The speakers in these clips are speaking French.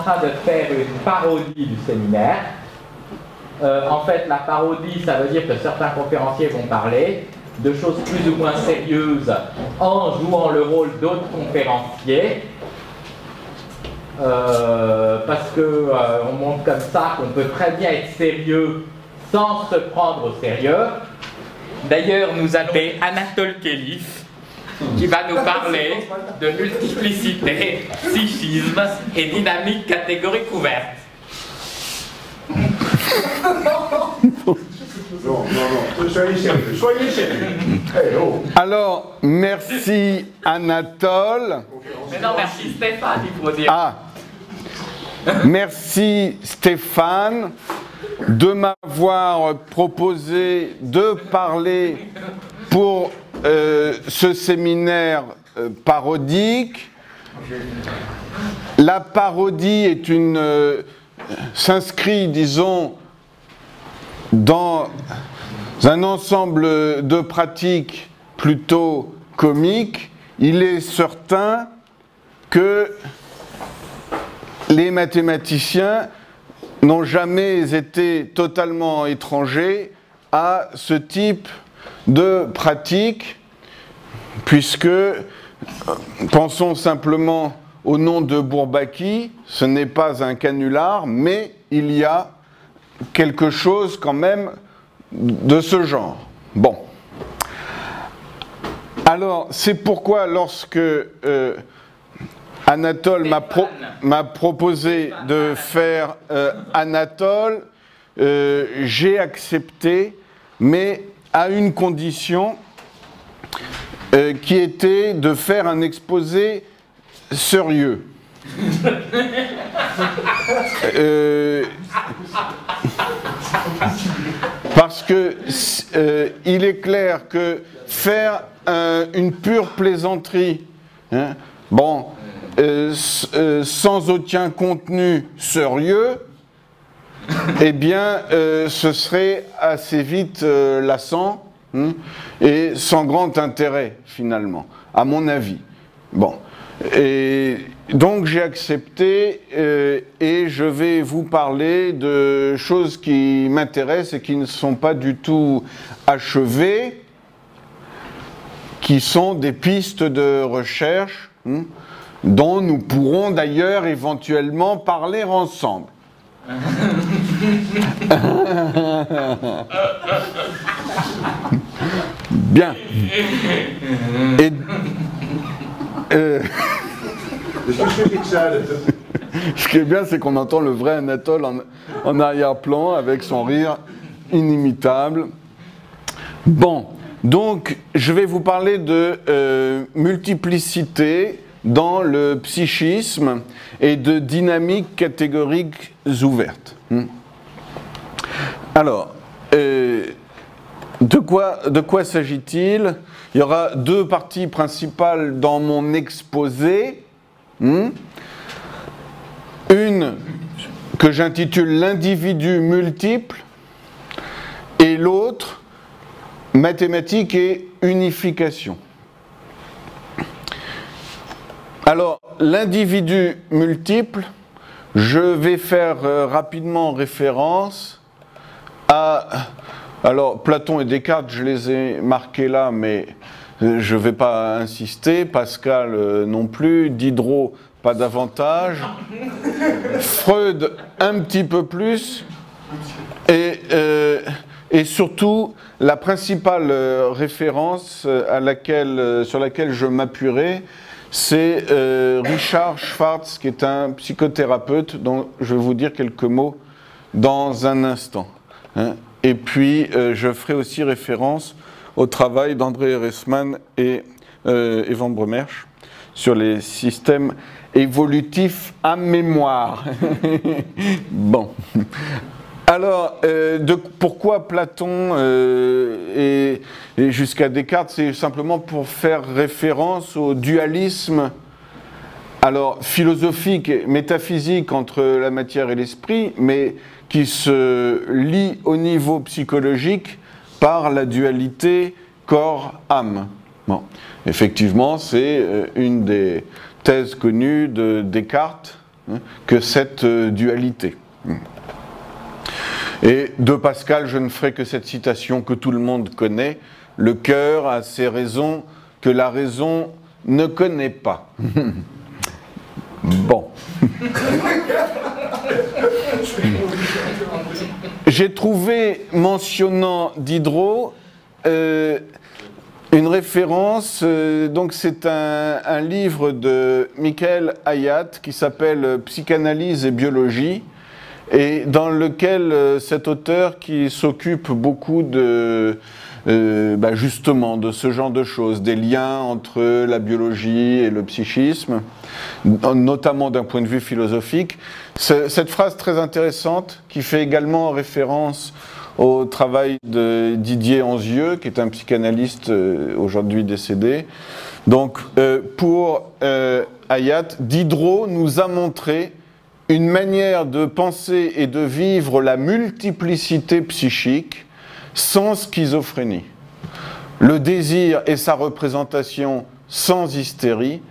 train de faire une parodie du séminaire. En fait, la parodie, ça veut dire que certains conférenciers vont parler de choses plus ou moins sérieuses en jouant le rôle d'autres conférenciers. Parce que on montre comme ça qu'on peut très bien être sérieux sans se prendre au sérieux. D'ailleurs, nous avons Anatole Kélif qui va nous parler de multiplicité, psychisme et dynamique catégorique ouverte. Non, soyez sérieux, soyez sérieux. Hey, oh. Alors, merci Anatole. Mais non, merci Stéphane, il faut dire. Ah, merci Stéphane de m'avoir proposé de parler pour ce séminaire parodique. La parodie est s'inscrit, disons, dans un ensemble de pratiques plutôt comiques. Il est certain que les mathématiciens n'ont jamais été totalement étrangers à ce type de pratique, puisque, pensons simplement au nom de Bourbaki, ce n'est pas un canular, mais il y a quelque chose quand même de ce genre. Bon. Alors, c'est pourquoi lorsque Anatole m'a proposé de faire Anatole, j'ai accepté, mais à une condition qui était de faire un exposé sérieux. Parce que il est clair que faire une pure plaisanterie, hein, bon, sans aucun contenu sérieux, eh bien, ce serait assez vite lassant, hein, et sans grand intérêt, finalement, à mon avis. Bon. Et donc j'ai accepté et je vais vous parler de choses qui m'intéressent et qui ne sont pas du tout achevées, qui sont des pistes de recherche, hein, dont nous pourrons d'ailleurs éventuellement parler ensemble. Bien. Et ce qui est bien, c'est qu'on entend le vrai Anatole en arrière-plan avec son rire inimitable. Bon, donc je vais vous parler de multiplicité dans le psychisme et de dynamique catégoriques ouvertes. Alors, de quoi s'agit-il? Il y aura deux parties principales dans mon exposé. Une que j'intitule l'individu multiple et l'autre mathématiques et unification. Alors, l'individu multiple, je vais faire rapidement référence à... Alors, Platon et Descartes, je les ai marqués là, mais je ne vais pas insister. Pascal non plus. Diderot, pas davantage. Freud, un petit peu plus. Et surtout, la principale référence sur laquelle je m'appuierai, c'est Richard Schwartz, qui est un psychothérapeute, dont je vais vous dire quelques mots dans un instant. Hein. Et puis, je ferai aussi référence au travail d'André Erasman et Evan Bremersch sur les systèmes évolutifs à mémoire. Bon. Alors, pourquoi Platon et jusqu'à Descartes? C'est simplement pour faire référence au dualisme, alors philosophique et métaphysique entre la matière et l'esprit, mais qui se lie au niveau psychologique par la dualité corps-âme. Bon. Effectivement, c'est une des thèses connues de Descartes, que cette dualité. Et de Pascal, je ne ferai que cette citation que tout le monde connaît, « Le cœur a ses raisons que la raison ne connaît pas. » Bon. J'ai trouvé, mentionnant Diderot, une référence, donc c'est un livre de Michael Hayat qui s'appelle « Psychanalyse et biologie », et dans lequel cet auteur qui s'occupe beaucoup de, justement de ce genre de choses, des liens entre la biologie et le psychisme, notamment d'un point de vue philosophique. Cette phrase très intéressante qui fait également référence au travail de Didier Anzieux, qui est un psychanalyste aujourd'hui décédé. Donc, pour Hayat, Diderot nous a montré une manière de penser et de vivre la multiplicité psychique sans schizophrénie. Le désir et sa représentation sans hystérie,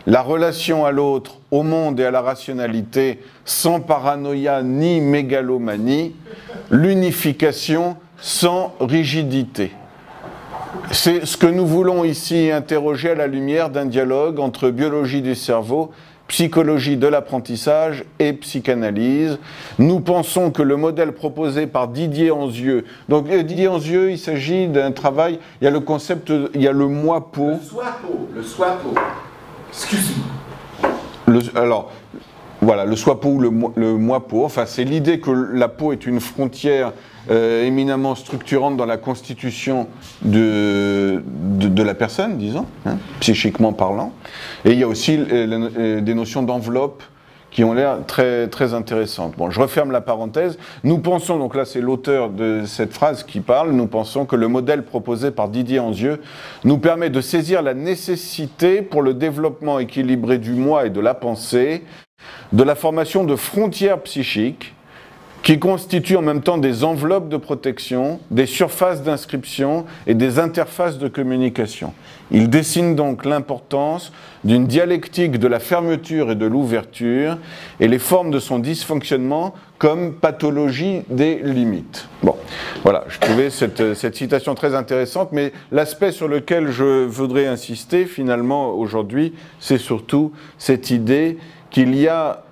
la relation à l'autre, au monde et à la rationalité sans paranoïa ni mégalomanie, l'unification sans rigidité. C'est ce que nous voulons ici interroger à la lumière d'un dialogue entre biologie du cerveau, psychologie de l'apprentissage et psychanalyse. Nous pensons que le modèle proposé par Didier Anzieux, donc Didier Anzieux, il s'agit d'un travail, il y a le concept, il y a le moi-peau. Le soi-peau. Excuse-moi. Alors, voilà, le soi-peau ou le moi-peau, enfin c'est l'idée que la peau est une frontière éminemment structurante dans la constitution de la personne, disons, psychiquement parlant. Et il y a aussi des notions d'enveloppe qui ont l'air très, très intéressantes. Bon, je referme la parenthèse. Nous pensons, donc là c'est l'auteur de cette phrase qui parle, nous pensons que le modèle proposé par Didier Anzieux nous permet de saisir la nécessité pour le développement équilibré du moi et de la pensée, de la formation de frontières psychiques qui constituent en même temps des enveloppes de protection, des surfaces d'inscription et des interfaces de communication. Il dessine donc l'importance d'une dialectique de la fermeture et de l'ouverture et les formes de son dysfonctionnement comme pathologie des limites. Bon, voilà, je trouvais cette citation très intéressante, mais l'aspect sur lequel je voudrais insister finalement aujourd'hui, c'est surtout cette idée qu'il y a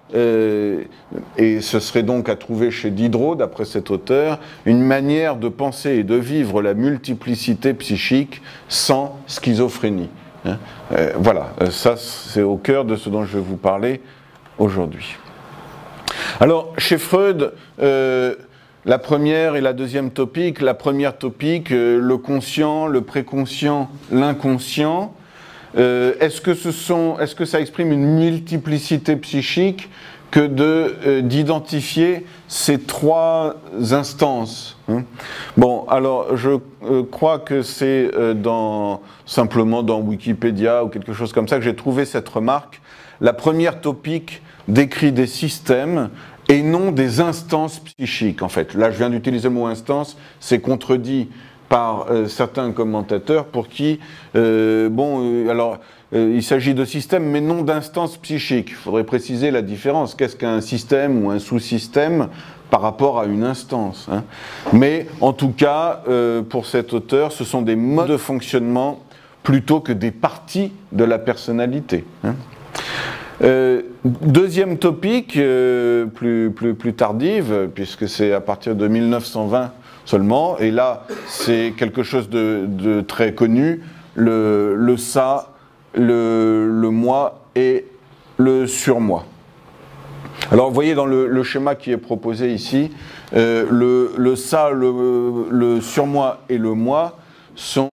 et ce serait donc à trouver chez Diderot, d'après cet auteur, une manière de penser et de vivre la multiplicité psychique sans schizophrénie. Voilà, ça c'est au cœur de ce dont je vais vous parler aujourd'hui. Alors, chez Freud, la première et la deuxième topique, la première topique, le conscient, le préconscient, l'inconscient. Est-ce que ça exprime une multiplicité psychique que d'identifier ces trois instances? Bon, alors je crois que c'est simplement dans Wikipédia ou quelque chose comme ça que j'ai trouvé cette remarque. La première topique décrit des systèmes et non des instances psychiques, en fait. Là, je viens d'utiliser le mot instance, c'est contredit par certains commentateurs pour qui, il s'agit de systèmes mais non d'instances psychiques. Il faudrait préciser la différence. Qu'est-ce qu'un système ou un sous-système par rapport à une instance, hein? Mais en tout cas, pour cet auteur, ce sont des modes de fonctionnement plutôt que des parties de la personnalité, hein. Deuxième topique, plus tardive, puisque c'est à partir de 1920 seulement, et là c'est quelque chose de très connu, le ça, le moi et le surmoi. Alors vous voyez dans le schéma qui est proposé ici, le ça, le surmoi et le moi sont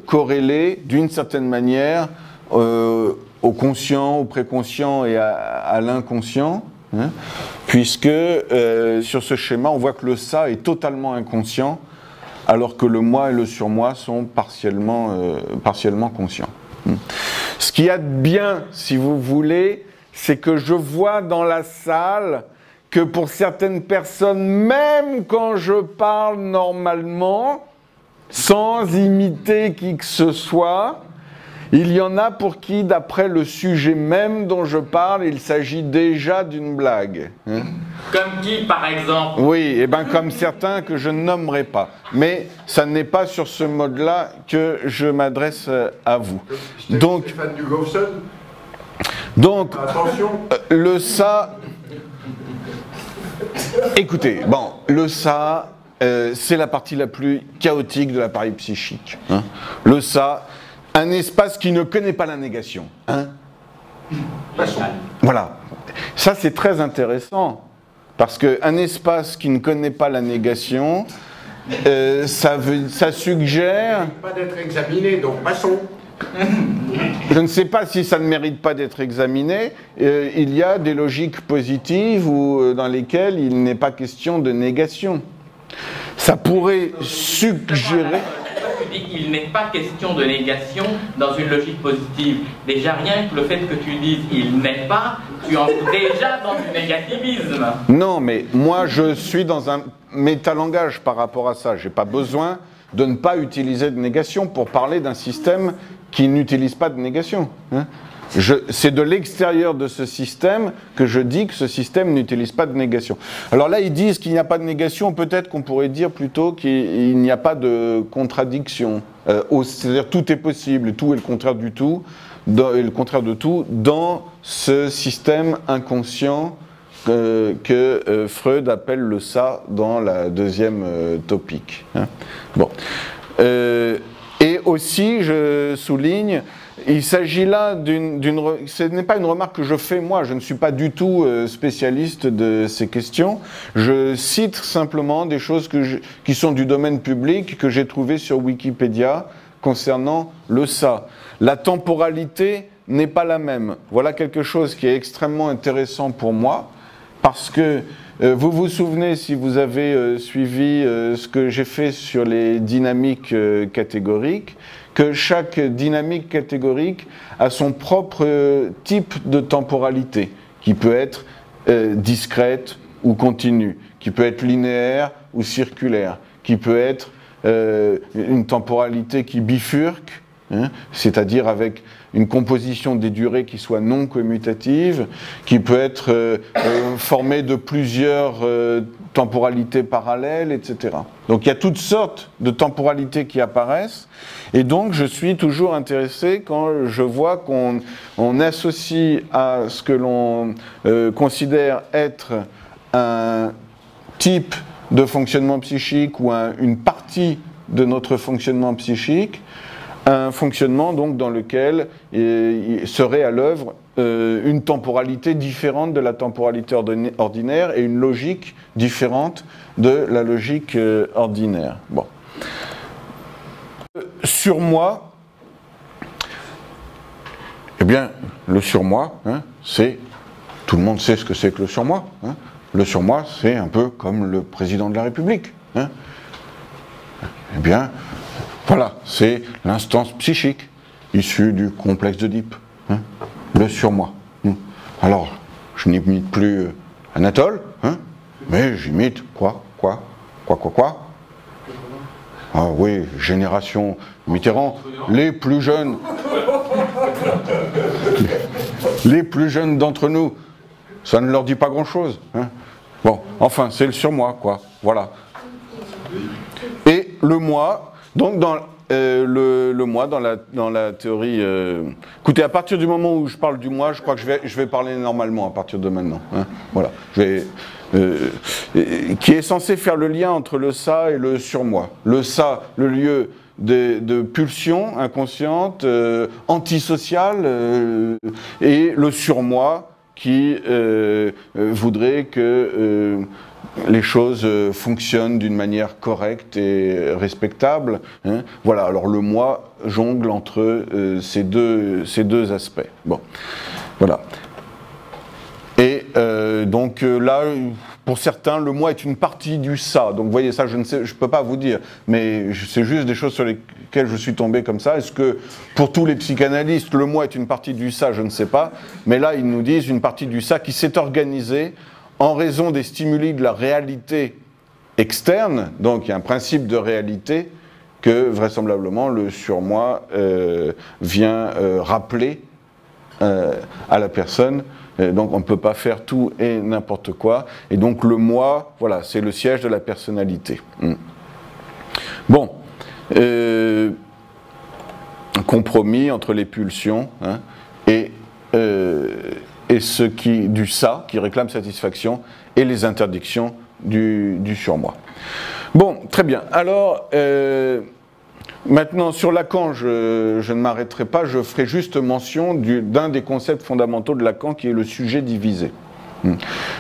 corrélés d'une certaine manière au conscient, au préconscient et à l'inconscient, hein, puisque sur ce schéma, on voit que le ça est totalement inconscient, alors que le moi et le surmoi sont partiellement conscients. Ce qu'il y a de bien, si vous voulez, c'est que je vois dans la salle que pour certaines personnes, même quand je parle normalement, sans imiter qui que ce soit, Il y en a pour qui, d'après le sujet même dont je parle, il s'agit déjà d'une blague. Hein? Comme qui, par exemple? Oui, et bien comme certains que je ne nommerai pas. Mais ça n'est pas sur ce mode-là que je m'adresse à vous. Donc, Stéphane Dugowson, attention. le ça... Écoutez, bon, le ça, c'est la partie la plus chaotique de l'appareil psychique. Hein? Le ça, un espace qui ne connaît pas la négation. Hein? Voilà. Ça, c'est très intéressant. Parce qu'un espace qui ne connaît pas la négation, ça suggère... Pas d'être examiné, donc passons. Je ne sais pas si ça ne mérite pas d'être examiné. Il y a des logiques positives dans lesquelles il n'est pas question de négation. Ça pourrait suggérer... Tu dis qu'il n'est pas question de négation dans une logique positive. Déjà, rien que le fait que tu dises il n'est pas, tu entres déjà dans du négativisme. Non, mais moi, je suis dans un métalangage par rapport à ça. Je n'ai pas besoin de ne pas utiliser de négation pour parler d'un système qui n'utilise pas de négation. Hein. C'est de l'extérieur de ce système que je dis que ce système n'utilise pas de négation. Alors là, ils disent qu'il n'y a pas de négation, peut-être qu'on pourrait dire plutôt qu'il n'y a pas de contradiction. C'est-à-dire tout est possible, tout est le contraire du tout, le contraire de tout, dans ce système inconscient que Freud appelle le ça dans la deuxième topique. Hein. Bon. Et aussi, je souligne, il s'agit là ce n'est pas une remarque que je fais moi, je ne suis pas du tout spécialiste de ces questions. Je cite simplement des choses qui sont du domaine public, que j'ai trouvées sur Wikipédia concernant le ça. La temporalité n'est pas la même. Voilà quelque chose qui est extrêmement intéressant pour moi, parce que vous vous souvenez, si vous avez suivi ce que j'ai fait sur les dynamiques catégoriques, que chaque dynamique catégorique a son propre type de temporalité, qui peut être discrète ou continue, qui peut être linéaire ou circulaire, qui peut être une temporalité qui bifurque, hein, c'est-à-dire avec une composition des durées qui soit non commutative, qui peut être formée de plusieurs temporalités parallèles, etc. Donc il y a toutes sortes de temporalités qui apparaissent, et donc je suis toujours intéressé quand je vois qu'on associe à ce que l'on considère être un type de fonctionnement psychique ou une partie de notre fonctionnement psychique, un fonctionnement donc dans lequel serait à l'œuvre une temporalité différente de la temporalité ordinaire et une logique différente de la logique ordinaire. Bon. Surmoi, eh bien, le surmoi, hein, tout le monde sait ce que c'est que le surmoi. Hein. Le surmoi, c'est un peu comme le président de la République. Hein. Eh bien, voilà, c'est l'instance psychique issue du complexe d'Oedipe, hein, le surmoi. Alors, je n'imite plus Anatole, hein, mais j'imite quoi. Ah oui, génération Mitterrand, les plus jeunes d'entre nous, ça ne leur dit pas grand-chose. Hein. Bon, enfin, c'est le surmoi, quoi, voilà. Et le moi, donc dans le moi, dans la théorie... écoutez, à partir du moment où je parle du moi, je crois que je vais parler normalement à partir de maintenant. Hein, voilà. Qui est censé faire le lien entre le ça et le surmoi. Le ça, le lieu de pulsions inconscientes, antisociales, et le surmoi qui voudrait que les choses fonctionnent d'une manière correcte et respectable. Hein. Voilà, alors le moi jongle entre ces deux aspects. Bon, voilà. Et donc là, pour certains, le moi est une partie du ça. Donc vous voyez, ça, je ne peux pas vous dire, mais c'est juste des choses sur lesquelles je suis tombé comme ça. Est-ce que pour tous les psychanalystes, le moi est une partie du ça? Je ne sais pas. Mais là, ils nous disent une partie du ça qui s'est organisée en raison des stimuli de la réalité externe. Donc il y a un principe de réalité que vraisemblablement le surmoi vient rappeler à la personne. Donc on ne peut pas faire tout et n'importe quoi. Et donc le moi, voilà, c'est le siège de la personnalité. Bon, compromis entre les pulsions hein, et ce qui, du ça, qui réclame satisfaction, et les interdictions du surmoi. Bon, très bien. Alors, maintenant, sur Lacan, je ne m'arrêterai pas, je ferai juste mention d'un des concepts fondamentaux de Lacan, qui est le sujet divisé.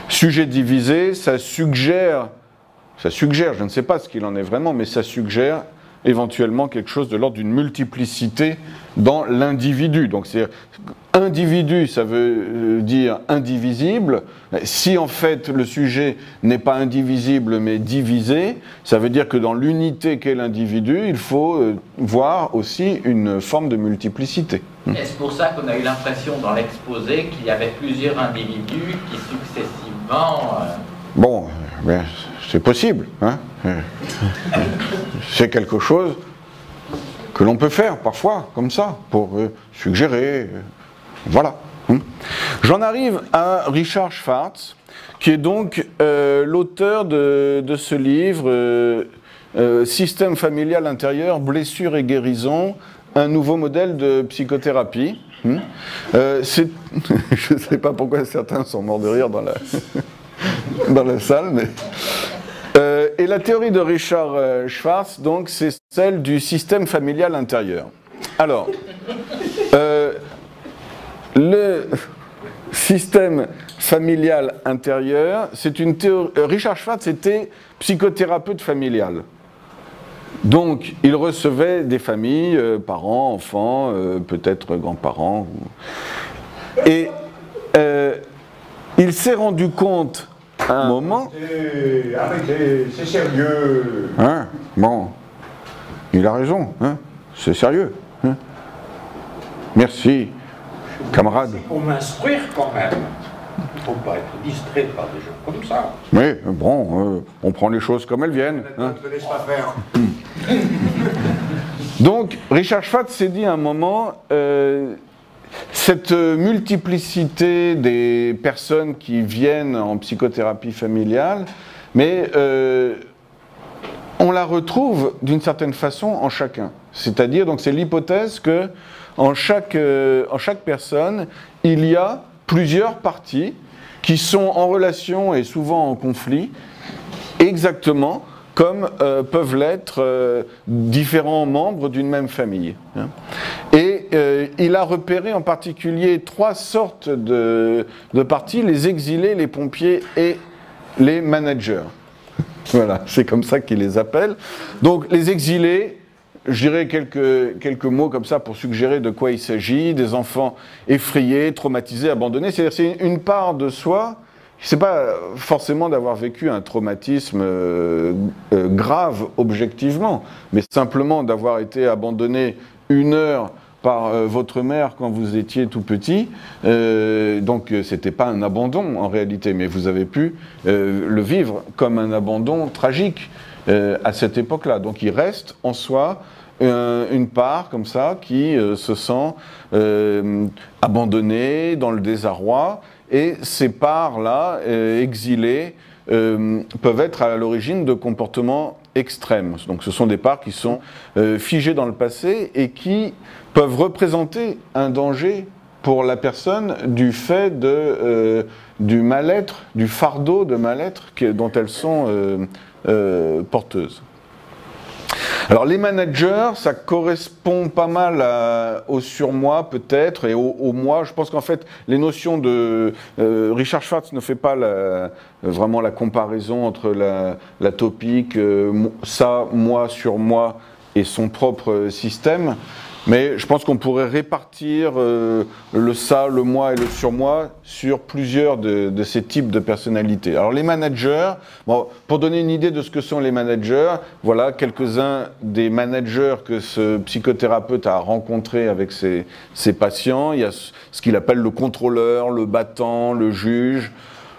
Sujet divisé, ça suggère, je ne sais pas ce qu'il en est vraiment, mais ça suggère éventuellement quelque chose de l'ordre d'une multiplicité dans l'individu. Donc c'est individu, ça veut dire indivisible. Si en fait le sujet n'est pas indivisible mais divisé, ça veut dire que dans l'unité qu'est l'individu, il faut voir aussi une forme de multiplicité. Est-ce pour ça qu'on a eu l'impression dans l'exposé qu'il y avait plusieurs individus qui successivement... Bon, ben, c'est possible, hein. C'est quelque chose que l'on peut faire parfois, comme ça, pour suggérer, voilà. J'en arrive à Richard Schwartz, qui est donc l'auteur de ce livre, Système familial intérieur, blessures et guérison, un nouveau modèle de psychothérapie. Je ne sais pas pourquoi certains sont morts de rire dans la salle, mais... et la théorie de Richard Schwartz, donc, c'est celle du système familial intérieur. Alors, le système familial intérieur, c'est une théorie... Richard Schwartz était psychothérapeute familial. Donc, il recevait des familles, parents, enfants, peut-être grands-parents. Et il s'est rendu compte à un moment... Arrêtez, c'est sérieux. Hein, bon, il a raison, hein, c'est sérieux. Hein. Merci, camarade. Pour m'instruire quand même. Il ne faut pas être distrait par des gens comme ça. Mais bon, on prend les choses comme elles viennent. Hein. Ne te laisse pas faire. Donc, Richard Schwartz s'est dit à un moment... cette multiplicité des personnes qui viennent en psychothérapie familiale, mais on la retrouve d'une certaine façon en chacun. C'est-à-dire, donc c'est l'hypothèse que en chaque personne, il y a plusieurs parties qui sont en relation et souvent en conflit, exactement comme peuvent l'être différents membres d'une même famille. Hein. Et il a repéré en particulier trois sortes de parties, les exilés, les pompiers et les managers. Voilà, c'est comme ça qu'il les appelle. Donc les exilés, je dirais quelques mots comme ça pour suggérer de quoi il s'agit, des enfants effrayés, traumatisés, abandonnés, c'est-à-dire c'est une part de soi. C'est pas forcément d'avoir vécu un traumatisme grave objectivement, mais simplement d'avoir été abandonné 1 heure par votre mère quand vous étiez tout petit. Donc c'était pas un abandon en réalité, mais vous avez pu le vivre comme un abandon tragique à cette époque-là. Donc il reste en soi une part comme ça qui se sent abandonnée, dans le désarroi. Et ces parts-là, exilées, peuvent être à l'origine de comportements extrêmes. Donc ce sont des parts qui sont figées dans le passé et qui peuvent représenter un danger pour la personne du fait du mal-être, du fardeau de mal-être dont elles sont porteuses. Alors les managers, ça correspond pas mal au surmoi peut-être et au moi. Je pense qu'en fait les notions de... Richard Schwartz ne fait pas vraiment la comparaison entre la topique, ça, moi, surmoi et son propre système. Mais je pense qu'on pourrait répartir le ça, le moi et le surmoi sur plusieurs de ces types de personnalités. Alors les managers, bon, pour donner une idée de ce que sont les managers, voilà quelques-uns des managers que ce psychothérapeute a rencontrés avec ses patients. Il y a ce qu'il appelle le contrôleur, le battant, le juge,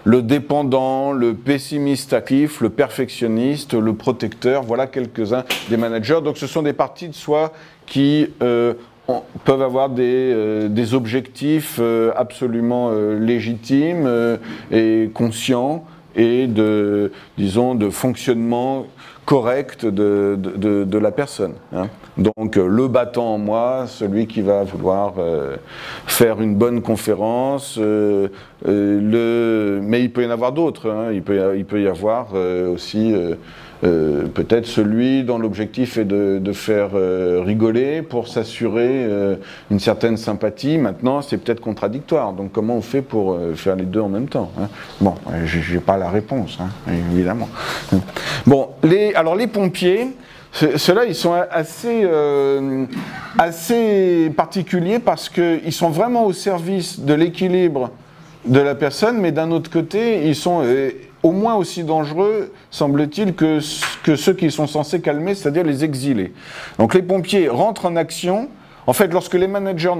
le dépendant, le pessimiste actif, le perfectionniste, le protecteur, voilà quelques-uns des managers. Donc ce sont des parties de soi qui peuvent avoir des objectifs absolument légitimes et conscients et disons, de fonctionnement correct de la personne. Hein. Donc le battant en moi, celui qui va vouloir faire une bonne conférence, mais il peut y en avoir d'autres. Hein. Il peut y avoir aussi peut-être celui dont l'objectif est de faire rigoler pour s'assurer une certaine sympathie. Maintenant, c'est peut-être contradictoire. Donc comment on fait pour faire les deux en même temps, hein? Bon, je n'ai pas la réponse, hein, évidemment. Bon, alors les pompiers, ceux-là, ils sont assez particuliers parce qu'ils sont vraiment au service de l'équilibre de la personne, mais d'un autre côté, ils sont au moins aussi dangereux, semble-t-il, que ceux qui sont censés calmer, c'est-à-dire les exilés. Donc les pompiers rentrent en action. En fait, lorsque les managers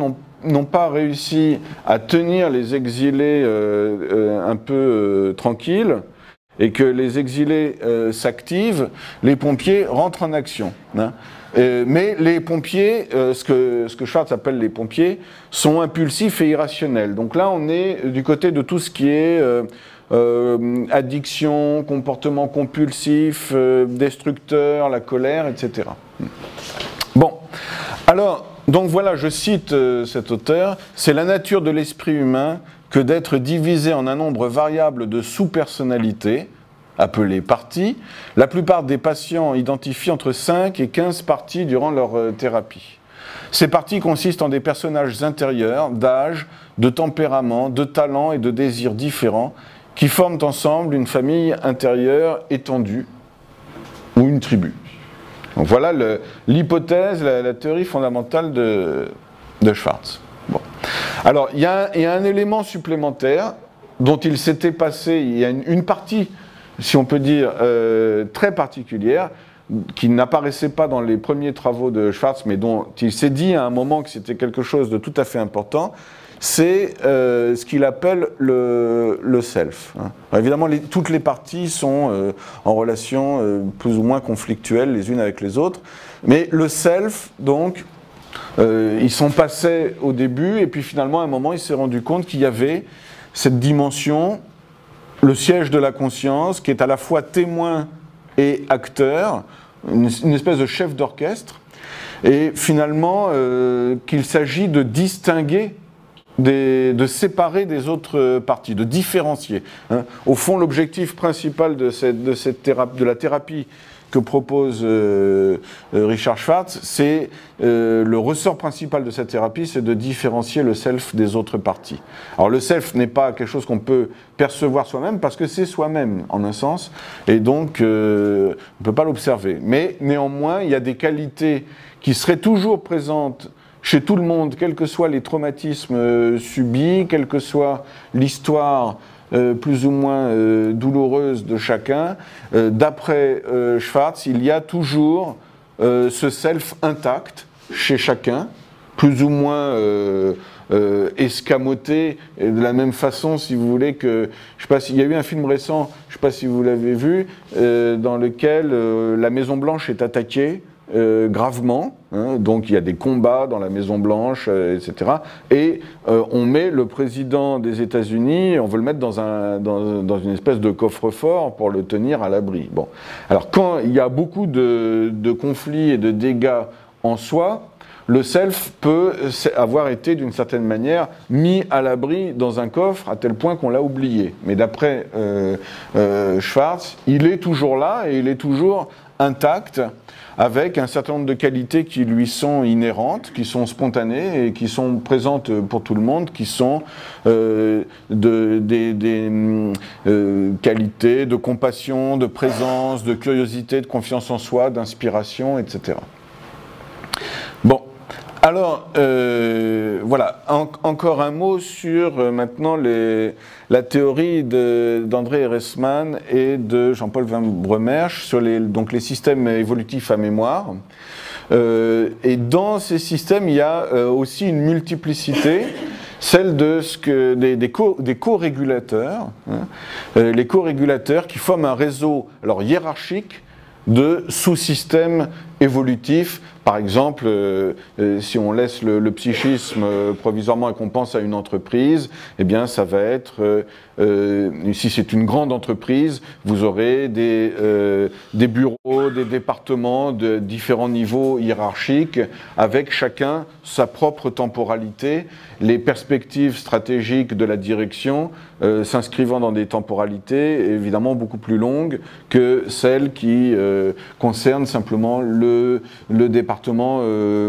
n'ont pas réussi à tenir les exilés un peu tranquilles, et que les exilés s'activent, les pompiers rentrent en action. Hein. Mais les pompiers, ce que Schwartz appelle les pompiers, sont impulsifs et irrationnels. Donc là, on est du côté de tout ce qui est addiction, comportement compulsif, destructeur, la colère, etc. Bon, alors, donc voilà, je cite cet auteur, « C'est la nature de l'esprit humain que d'être divisé en un nombre variable de sous-personnalités, appelées parties. La plupart des patients identifient entre 5 et 15 parties durant leur thérapie. Ces parties consistent en des personnages intérieurs, d'âge, de tempérament, de talents et de désirs différents, qui forment ensemble une famille intérieure étendue ou une tribu. » Donc voilà l'hypothèse, la théorie fondamentale de Schwartz. Bon. Alors, il y a un élément supplémentaire dont il s'était passé, il y a une partie, si on peut dire, très particulière, qui n'apparaissait pas dans les premiers travaux de Schwartz, mais dont il s'est dit à un moment que c'était quelque chose de tout à fait important, c'est ce qu'il appelle le self. Hein. Alors évidemment, toutes les parties sont en relation plus ou moins conflictuelle les unes avec les autres, mais le self, donc, ils sont passés au début, et puis finalement, à un moment, il s'est rendu compte qu'il y avait cette dimension, le siège de la conscience, qui est à la fois témoin et acteur, une espèce de chef d'orchestre, et finalement, qu'il s'agit de distinguer, de séparer des autres parties, de différencier. Hein. Au fond, l'objectif principal de la thérapie que propose Richard Schwartz, c'est le ressort principal de cette thérapie, c'est de différencier le self des autres parties. Alors le self n'est pas quelque chose qu'on peut percevoir soi-même, parce que c'est soi-même, en un sens, et donc on ne peut pas l'observer. Mais néanmoins, il y a des qualités qui seraient toujours présentes chez tout le monde, quels que soient les traumatismes subis, quelle que soit l'histoire plus ou moins douloureuse de chacun. D'après Schwartz, il y a toujours ce self intact chez chacun, plus ou moins escamoté, et de la même façon, si vous voulez, que, je sais pas s'il y a eu un film récent, je ne sais pas si vous l'avez vu, dans lequel la Maison Blanche est attaquée, gravement, hein, donc il y a des combats dans la Maison Blanche, etc. Et on met le président des États-Unis, on veut le mettre dans une espèce de coffre-fort pour le tenir à l'abri. Bon. Alors quand il y a beaucoup de conflits et de dégâts en soi, le self peut avoir été d'une certaine manière mis à l'abri dans un coffre à tel point qu'on l'a oublié. Mais d'après Schwartz, il est toujours là et il est toujours intact, avec un certain nombre de qualités qui lui sont inhérentes, qui sont spontanées et qui sont présentes pour tout le monde, qui sont des qualités de compassion, de présence, de curiosité, de confiance en soi, d'inspiration, etc. Bon, alors, voilà, encore un mot sur maintenant la théorie d'André Ehresmann et de Jean-Paul Van Bremersch sur donc les systèmes évolutifs à mémoire. Et dans ces systèmes, il y a aussi une multiplicité celle des co-régulateurs, hein, les co-régulateurs qui forment un réseau alors, hiérarchique de sous-systèmes évolutifs. Par exemple, si on laisse le psychisme provisoirement et qu'on pense à une entreprise, eh bien ça va être, si c'est une grande entreprise, vous aurez des bureaux, des départements de différents niveaux hiérarchiques, avec chacun sa propre temporalité, les perspectives stratégiques de la direction s'inscrivant dans des temporalités évidemment beaucoup plus longues que celles qui concernent simplement le département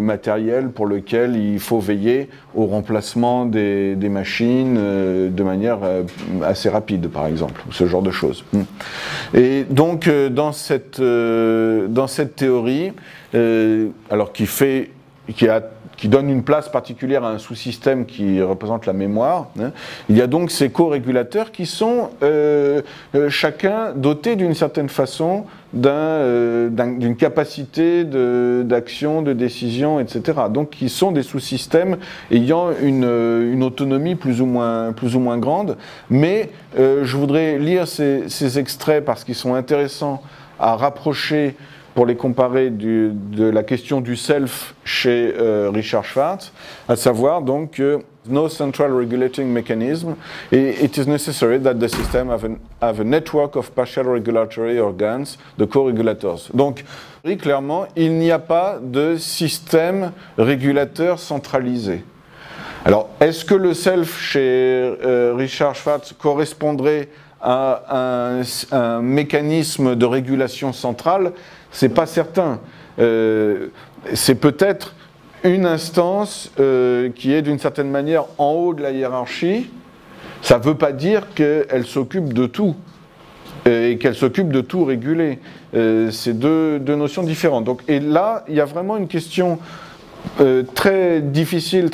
matériel pour lequel il faut veiller au remplacement des machines de manière assez rapide, par exemple, ce genre de choses. Et donc, dans cette théorie, alors qui donne une place particulière à un sous-système qui représente la mémoire, hein, il y a donc ces co-régulateurs qui sont chacun dotés d'une certaine façon d'une capacité d'action, de décision, etc. Donc qui sont des sous-systèmes ayant une autonomie plus ou moins grande. Mais je voudrais lire ces extraits parce qu'ils sont intéressants à rapprocher pour les comparer de la question du self chez Richard Schwartz, à savoir donc que no central regulating mechanism, it is necessary that the system have a network of partial regulatory organs, the co-regulators. Donc, clairement, il n'y a pas de système régulateur centralisé. Alors, est-ce que le self chez Richard Schwartz correspondrait à un mécanisme de régulation centrale? C'est pas certain. C'est peut-être une instance qui est d'une certaine manière en haut de la hiérarchie. Ça ne veut pas dire qu'elle s'occupe de tout et qu'elle s'occupe de tout réguler. C'est deux notions différentes. Donc, et là, il y a vraiment une question très difficile,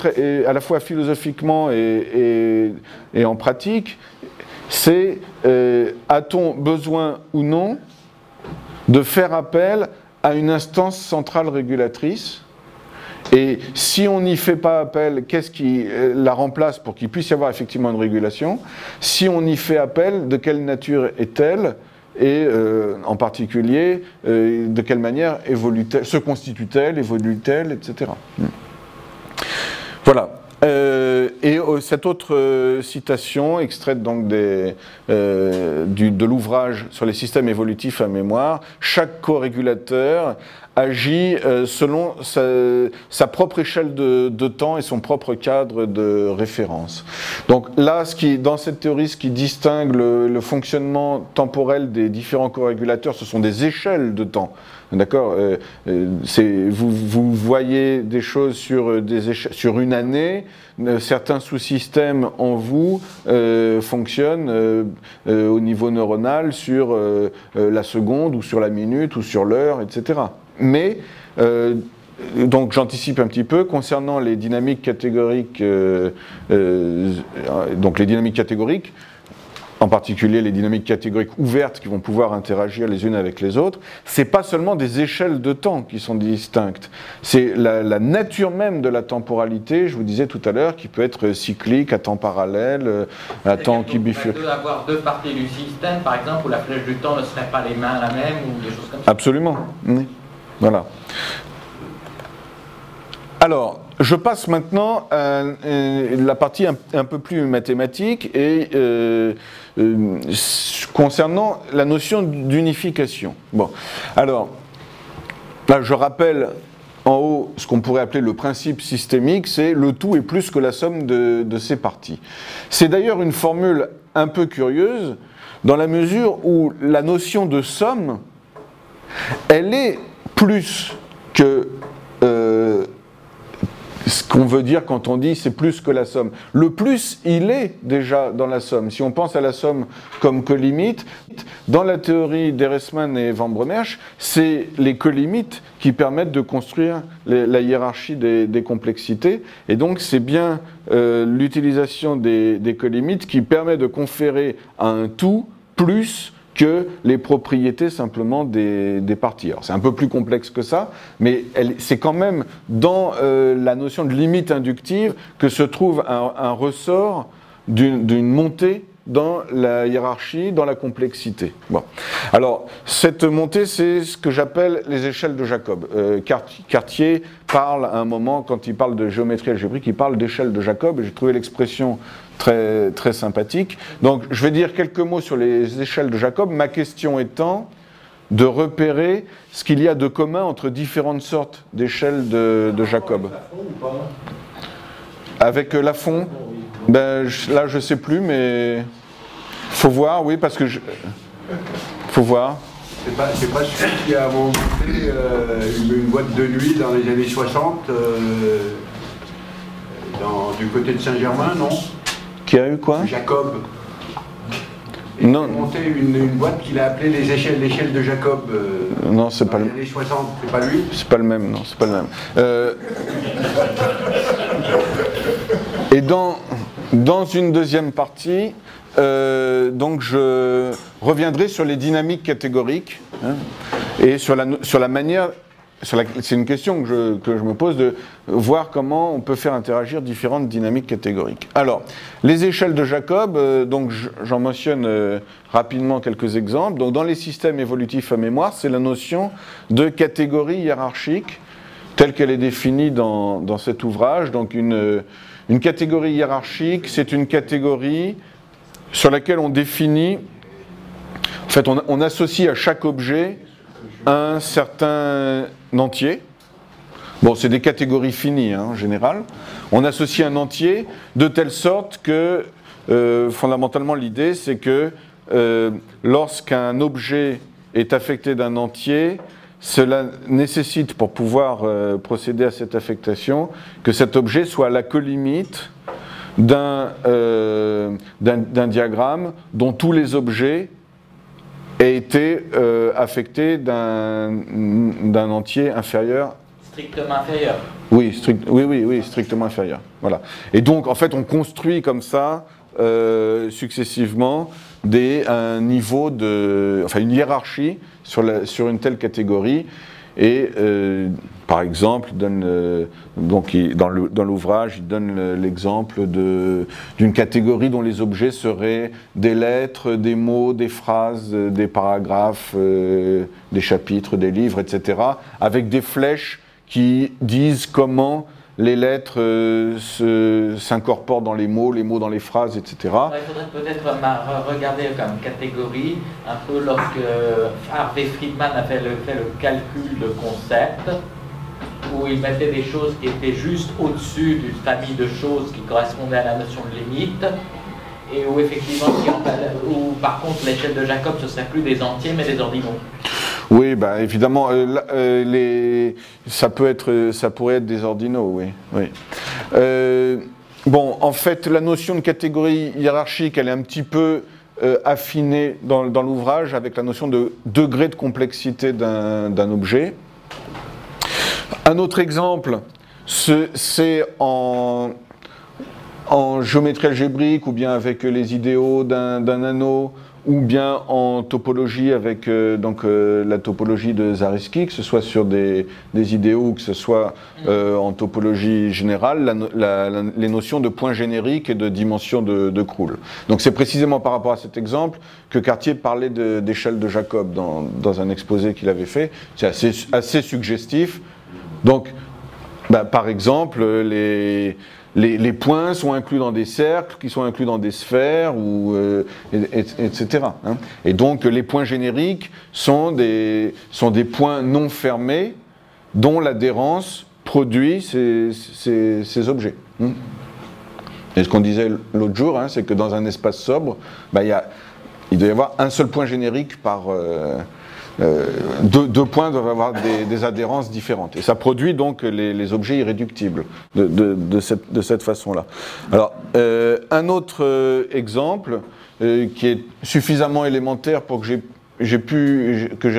à la fois philosophiquement et en pratique. C'est a-t-on besoin ou non de faire appel à une instance centrale régulatrice? Et si on n'y fait pas appel, qu'est-ce qui la remplace pour qu'il puisse y avoir effectivement une régulation? Si on y fait appel, de quelle nature est-elle? Et en particulier, de quelle manière évolue-t-elle, se constitue-t-elle, évolue-t-elle, etc. Voilà. Et cette autre citation, extraite donc de l'ouvrage sur les systèmes évolutifs à mémoire, chaque co-régulateur agit selon sa propre échelle de temps et son propre cadre de référence. Donc là, dans cette théorie, ce qui distingue le fonctionnement temporel des différents co-régulateurs, ce sont des échelles de temps. D'accord, vous voyez des choses sur une année, certains sous-systèmes en vous fonctionnent au niveau neuronal sur la seconde ou sur la minute ou sur l'heure, etc. Mais, donc j'anticipe un petit peu, concernant les dynamiques catégoriques, donc les dynamiques catégoriques, en particulier les dynamiques catégoriques ouvertes qui vont pouvoir interagir les unes avec les autres, c'est pas seulement des échelles de temps qui sont distinctes, c'est la nature même de la temporalité, je vous disais tout à l'heure, qui peut être cyclique, à temps parallèle, à temps qui bifurque. On peut avoir deux parties du système, par exemple, où la flèche du temps ne serait pas les mains la même, ou des choses comme ça. Absolument, oui. Voilà. Alors, je passe maintenant à la partie un peu plus mathématique et concernant la notion d'unification. Bon, alors, là je rappelle en haut ce qu'on pourrait appeler le principe systémique, c'est le tout est plus que la somme de ses parties. C'est d'ailleurs une formule un peu curieuse dans la mesure où la notion de somme, elle est plus que ce qu'on veut dire quand on dit c'est plus que la somme. Le plus, il est déjà dans la somme. Si on pense à la somme comme colimite, dans la théorie d'Ehresmann et Van Bramersch, c'est les colimites qui permettent de construire la hiérarchie des complexités. Et donc c'est bien l'utilisation des colimites qui permet de conférer à un tout plus que les propriétés simplement des parties. Alors c'est un peu plus complexe que ça, mais c'est quand même dans la notion de limite inductive que se trouve un ressort d'une montée dans la hiérarchie, dans la complexité. Bon. Alors, cette montée, c'est ce que j'appelle les échelles de Jacob. Cartier parle à un moment, quand il parle de géométrie algébrique, il parle d'échelles de Jacob, et j'ai trouvé l'expression très, très sympathique. Donc, je vais dire quelques mots sur les échelles de Jacob, ma question étant de repérer ce qu'il y a de commun entre différentes sortes d'échelles de Jacob. Avec Lafond, ben, là je sais plus, mais faut voir, oui, parce que faut voir. C'est pas celui qui a monté une boîte de nuit dans les années 60 du côté de Saint-Germain, non? Qui a eu quoi? Jacob. Et non. Il a monté une boîte qu'il a appelée l'échelle de Jacob. Non, c'est pas le. Dans les années 60, c'est pas lui? C'est pas le même, non, c'est pas le même. Et dans une deuxième partie, donc je reviendrai sur les dynamiques catégoriques, hein, et sur la manière, c'est une question que je me pose, de voir comment on peut faire interagir différentes dynamiques catégoriques. Alors, les échelles de Jacob, donc j'en mentionne rapidement quelques exemples. Donc dans les systèmes évolutifs à mémoire, c'est la notion de catégorie hiérarchique telle qu'elle est définie dans cet ouvrage. Donc une catégorie hiérarchique, c'est une catégorie sur laquelle on définit, en fait on associe à chaque objet un certain entier. Bon, c'est des catégories finies, hein, en général. On associe un entier de telle sorte que, fondamentalement, l'idée, c'est que lorsqu'un objet est affecté d'un entier, cela nécessite, pour pouvoir procéder à cette affectation, que cet objet soit à la colimite d'un diagramme dont tous les objets aient été affectés d'un entier inférieur. Strictement inférieur. Oui, strictement inférieur. Voilà. Et donc, en fait, on construit comme ça, successivement, un niveau une hiérarchie sur une telle catégorie. Et par exemple, dans l'ouvrage, il donne l'exemple d'une catégorie dont les objets seraient des lettres, des mots, des phrases, des paragraphes, des chapitres, des livres, etc., avec des flèches qui disent comment les lettres s'incorporent dans les mots dans les phrases, etc. Il faudrait peut-être regarder comme catégorie, un peu lorsque Harvey Friedman a fait le calcul de concepts, où il mettait des choses qui étaient juste au-dessus d'une famille de choses qui correspondaient à la notion de limite, et où effectivement, où par contre l'échelle de Jacob, ce ne serait plus des entiers, mais des ordinaux. Oui, bah, évidemment, ça pourrait être des ordinaux, oui. Bon, en fait, la notion de catégorie hiérarchique, elle est un petit peu affinée dans l'ouvrage avec la notion de degré de complexité d'un objet. Un autre exemple, c'est en géométrie algébrique ou bien avec les idéaux d'un anneau, ou bien en topologie avec la topologie de Zariski, que ce soit sur des idéaux ou que ce soit en topologie générale, les notions de points génériques et de dimension de Krull. Donc c'est précisément par rapport à cet exemple que Cartier parlait d'échelle de Jacob dans un exposé qu'il avait fait. C'est assez suggestif. Donc, par exemple, les points sont inclus dans des cercles, qui sont inclus dans des sphères, etc. Hein. Et donc les points génériques sont des points non fermés dont l'adhérence produit ces objets. Hein. Et ce qu'on disait l'autre jour, hein, c'est que dans un espace sobre, il doit y avoir un seul point générique par... deux points doivent avoir des adhérences différentes. Et ça produit donc les objets irréductibles de cette façon-là. Alors, un autre exemple qui est suffisamment élémentaire pour que j'ai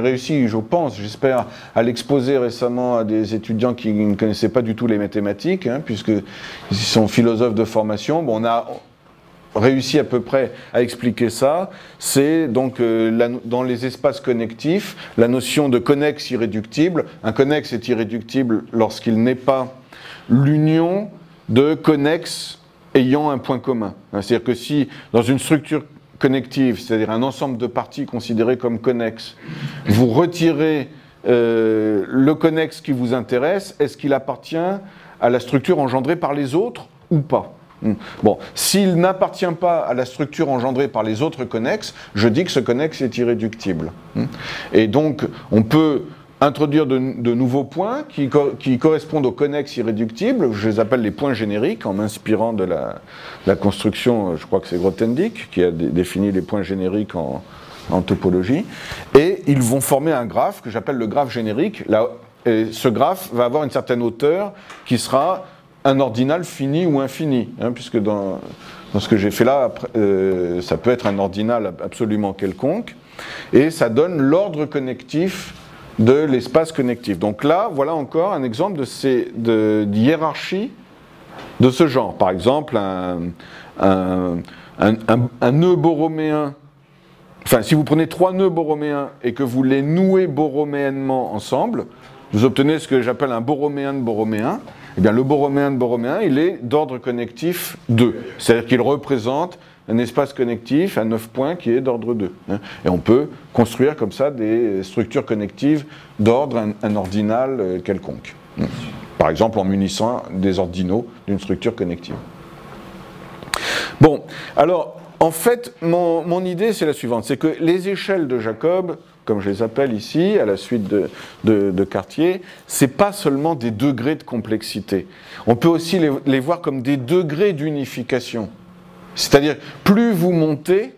réussi, je pense, j'espère, à l'exposer récemment à des étudiants qui ne connaissaient pas du tout les mathématiques, hein, puisqu'ils sont philosophes de formation. Bon, réussi à peu près à expliquer ça, c'est donc dans les espaces connectifs, la notion de connexe irréductible. Un connexe est irréductible lorsqu'il n'est pas l'union de connexes ayant un point commun. C'est-à-dire que si, dans une structure connective, c'est-à-dire un ensemble de parties considérées comme connexes, vous retirez le connexe qui vous intéresse, est-ce qu'il appartient à la structure engendrée par les autres ou pas ? Bon, s'il n'appartient pas à la structure engendrée par les autres connexes, je dis que ce connexe est irréductible. Et donc, on peut introduire de nouveaux points qui correspondent aux connexes irréductibles, je les appelle les points génériques, en m'inspirant de la construction, je crois que c'est Grothendieck, qui a défini les points génériques en topologie, et ils vont former un graphe que j'appelle le graphe générique. Et ce graphe va avoir une certaine hauteur qui sera un ordinal fini ou infini, puisque dans ce que j'ai fait là, ça peut être un ordinal absolument quelconque, et ça donne l'ordre connectif de l'espace connectif. Donc là, voilà encore un exemple de hiérarchie de ce genre. Par exemple, un nœud borroméen, enfin, si vous prenez 3 nœuds borroméens et que vous les nouez borroméennement ensemble, vous obtenez ce que j'appelle un borroméen de borroméen. Eh bien, le borroméen de borroméen, il est d'ordre connectif 2. C'est-à-dire qu'il représente un espace connectif à 9 points qui est d'ordre 2. Et on peut construire comme ça des structures connectives d'ordre un ordinal quelconque. Par exemple, en munissant des ordinaux d'une structure connective. Bon, alors, en fait, mon idée, c'est la suivante. C'est que les échelles de Jacob, comme je les appelle ici, à la suite de Cartier, c'est pas seulement des degrés de complexité. On peut aussi les voir comme des degrés d'unification. C'est-à-dire, plus vous montez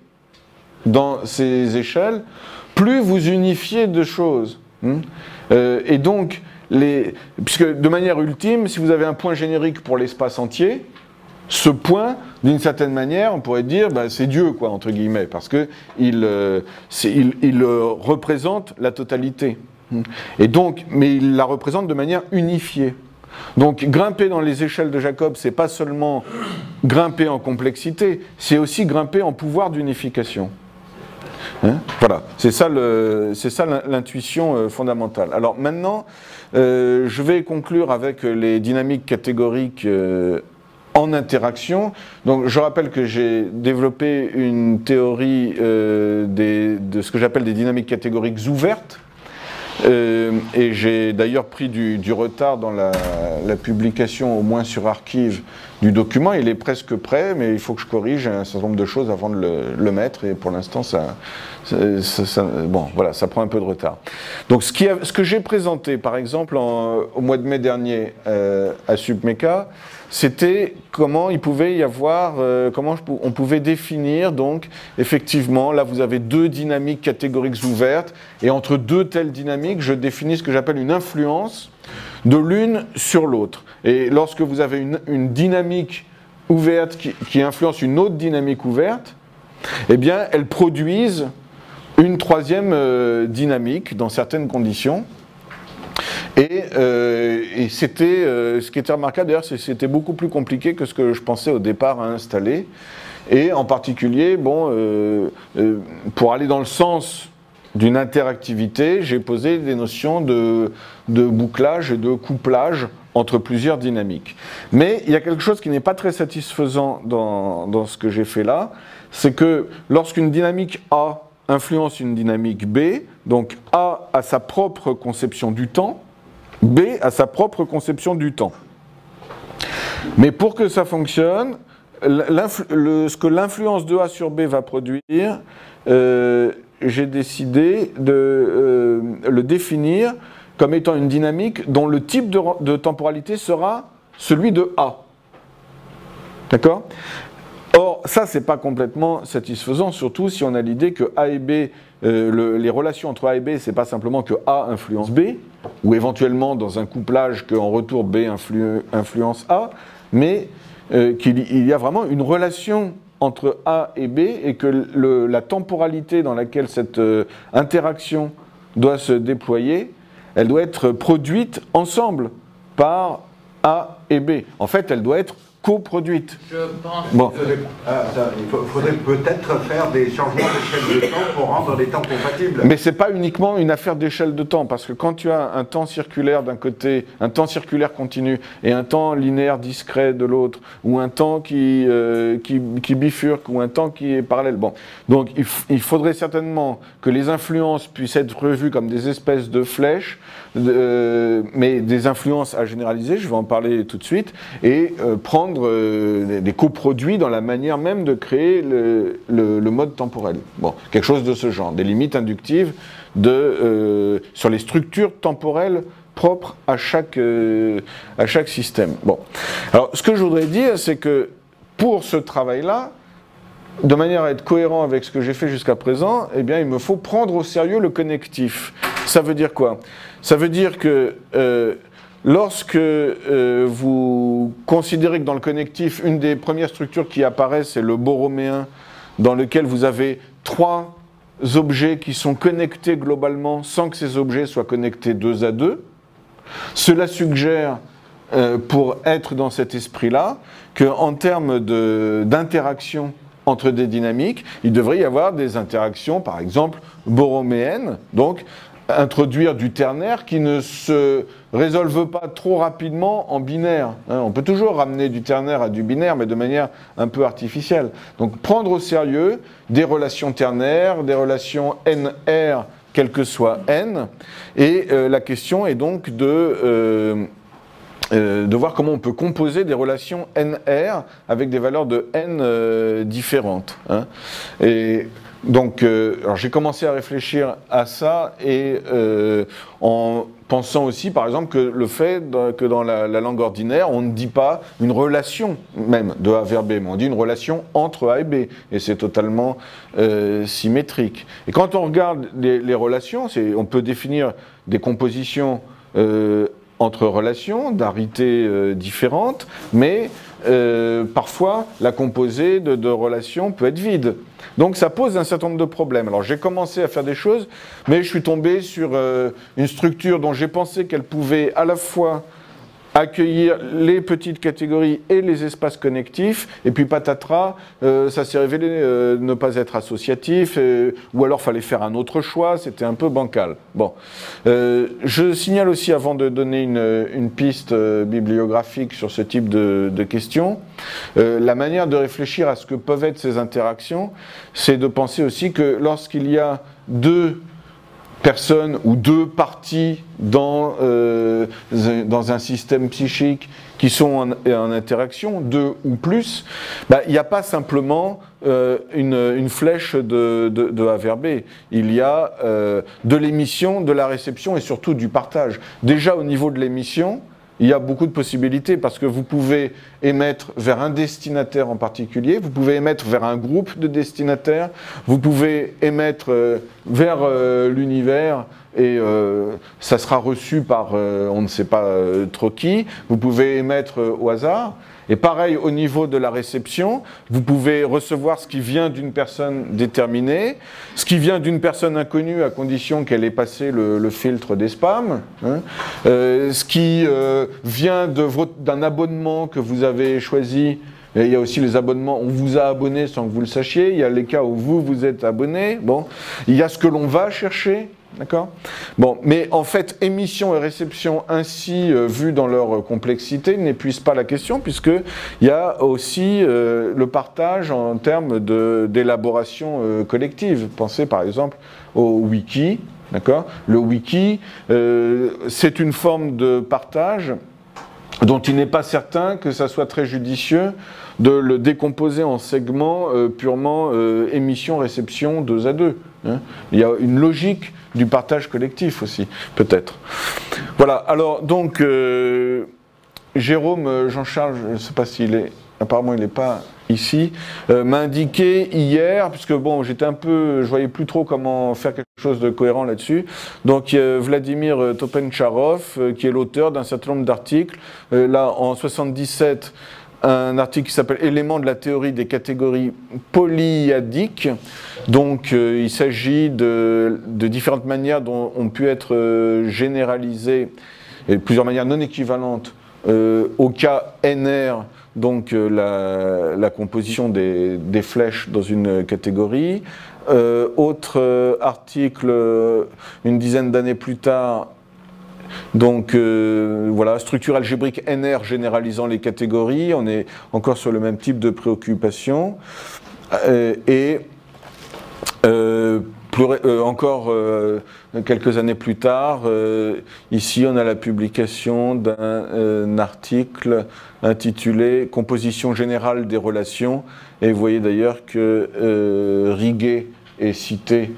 dans ces échelles, plus vous unifiez de choses. Et donc, puisque de manière ultime, si vous avez un point générique pour l'espace entier, ce point, d'une certaine manière, on pourrait dire, c'est Dieu, quoi, entre guillemets, parce qu'il représente la totalité. Et donc, mais il la représente de manière unifiée. Donc, grimper dans les échelles de Jacob, c'est pas seulement grimper en complexité, c'est aussi grimper en pouvoir d'unification. Voilà, c'est ça l'intuition fondamentale. Alors maintenant, je vais conclure avec les dynamiques catégoriques en interaction. Donc, je rappelle que j'ai développé une théorie de ce que j'appelle des dynamiques catégoriques ouvertes. Et j'ai d'ailleurs pris du retard dans la publication, au moins sur Archive, du document. Il est presque prêt, mais il faut que je corrige un certain nombre de choses avant de le mettre. Et pour l'instant, bon, voilà, ça prend un peu de retard. Donc, ce que j'ai présenté, par exemple, au mois de mai dernier à Submeca, c'était comment il pouvait y avoir, comment on pouvait définir, donc, effectivement, là vous avez 2 dynamiques catégoriques ouvertes, et entre 2 telles dynamiques, je définis ce que j'appelle une influence de l'une sur l'autre. Et lorsque vous avez une dynamique ouverte qui influence une autre dynamique ouverte, eh bien, elles produisent une 3e dynamique dans certaines conditions. Et c'était, ce qui était remarquable d'ailleurs, c'est que c'était beaucoup plus compliqué que ce que je pensais au départ à installer. Et en particulier, bon, pour aller dans le sens d'une interactivité, j'ai posé des notions de bouclage et de couplage entre plusieurs dynamiques. Mais il y a quelque chose qui n'est pas très satisfaisant dans ce que j'ai fait là, c'est que lorsqu'une dynamique A influence une dynamique B, donc A a sa propre conception du temps, B a sa propre conception du temps. Mais pour que ça fonctionne, ce que l'influence de A sur B va produire, j'ai décidé de le définir comme étant une dynamique dont le type de temporalité sera celui de A. D'accord ? Or, ça, c'est pas complètement satisfaisant, surtout si on a l'idée que A et B, les relations entre A et B, c'est pas simplement que A influence B, ou éventuellement dans un couplage qu'en retour B influence A, mais qu'il y a vraiment une relation entre A et B et que la temporalité dans laquelle cette interaction doit se déployer, elle doit être produite ensemble par A et B. En fait, elle doit être coproduites. Je pense. Bon. Il faudrait peut-être faire des changements d'échelle de temps pour rendre les temps compatibles. Mais ce n'est pas uniquement une affaire d'échelle de temps, parce que quand tu as un temps circulaire d'un côté, un temps circulaire continu, et un temps linéaire discret de l'autre, ou un temps qui bifurque, ou un temps qui est parallèle, bon. Donc il faudrait certainement que les influences puissent être revues comme des espèces de flèches, mais des influences à généraliser, je vais en parler tout de suite, et prendre des coproduits dans la manière même de créer le mode temporel. Bon, quelque chose de ce genre, des limites inductives sur les structures temporelles propres à chaque système. Bon, alors ce que je voudrais dire, c'est que pour ce travail-là, de manière à être cohérent avec ce que j'ai fait jusqu'à présent, eh bien, il me faut prendre au sérieux le connectif. Ça veut dire quoi? Ça veut dire que lorsque vous considérez que dans le connectif, une des premières structures qui apparaît, c'est le borroméen, dans lequel vous avez 3 objets qui sont connectés globalement sans que ces objets soient connectés 2 à 2, cela suggère, pour être dans cet esprit-là, qu'en termes d'interaction entre des dynamiques, il devrait y avoir des interactions, par exemple, borroméennes, donc introduire du ternaire qui ne se résolve pas trop rapidement en binaire. On peut toujours ramener du ternaire à du binaire, mais de manière un peu artificielle. Donc prendre au sérieux des relations ternaires, des relations NR, quel que soit N, et la question est donc de voir comment on peut composer des relations NR avec des valeurs de N différentes. Et donc, alors j'ai commencé à réfléchir à ça et en pensant aussi, par exemple, que le fait que dans la langue ordinaire, on ne dit pas une relation même de A vers B, mais on dit une relation entre A et B, et c'est totalement symétrique. Et quand on regarde les relations, on peut définir des compositions entre relations, d'arités différentes, mais parfois la composée de relations peut être vide. Donc ça pose un certain nombre de problèmes. Alors j'ai commencé à faire des choses, mais je suis tombé sur une structure dont j'ai pensé qu'elle pouvait à la fois accueillir les petites catégories et les espaces connectifs, et puis patatras, ça s'est révélé ne pas être associatif, ou alors fallait faire un autre choix, c'était un peu bancal. Bon. Je signale aussi, avant de donner une piste bibliographique sur ce type de questions, la manière de réfléchir à ce que peuvent être ces interactions, c'est de penser aussi que lorsqu'il y a 2 personnes ou 2 parties dans un système psychique qui sont en interaction, 2 ou plus, il n'y a pas simplement une flèche de A vers B. Il y a de l'émission, de la réception et surtout du partage. Déjà au niveau de l'émission, il y a beaucoup de possibilités parce que vous pouvez émettre vers un destinataire en particulier, vous pouvez émettre vers un groupe de destinataires, vous pouvez émettre vers l'univers et ça sera reçu par on ne sait pas trop qui, vous pouvez émettre au hasard. Et pareil, au niveau de la réception, vous pouvez recevoir ce qui vient d'une personne déterminée, ce qui vient d'une personne inconnue à condition qu'elle ait passé le filtre des spams, ce qui vient d'un abonnement que vous avez choisi. Et il y a aussi les abonnements, on vous a abonné sans que vous le sachiez, il y a les cas où vous êtes abonné, bon. Il y a ce que l'on va chercher, d'accord ? Bon, mais en fait, émission et réception ainsi vues dans leur complexité n'épuisent pas la question, puisqu'il y a aussi le partage en termes d'élaboration collective. Pensez par exemple au wiki, d'accord ? Le wiki, c'est une forme de partage dont il n'est pas certain que ça soit très judicieux de le décomposer en segments purement émission-réception 2 à 2. Il y a une logique du partage collectif aussi, peut-être. Voilà, alors donc, Jérôme Jean-Charles, je ne sais pas s'il est, apparemment il n'est pas ici, m'a indiqué hier, puisque bon, je voyais plus trop comment faire quelque chose de cohérent là-dessus, donc Vladimir Topencharov, qui est l'auteur d'un certain nombre d'articles, là en 77, un article qui s'appelle « Éléments de la théorie des catégories polyadiques ». Donc il s'agit de différentes manières dont ont pu être généralisées, et plusieurs manières non équivalentes, au cas NR donc la composition des flèches dans une catégorie. Autre article, une dizaine d'années plus tard, donc voilà, structure algébrique NR généralisant les catégories, on est encore sur le même type de préoccupation. Encore quelques années plus tard, ici on a la publication d'un article intitulé « Composition générale des relations » et vous voyez d'ailleurs que Riguet est cité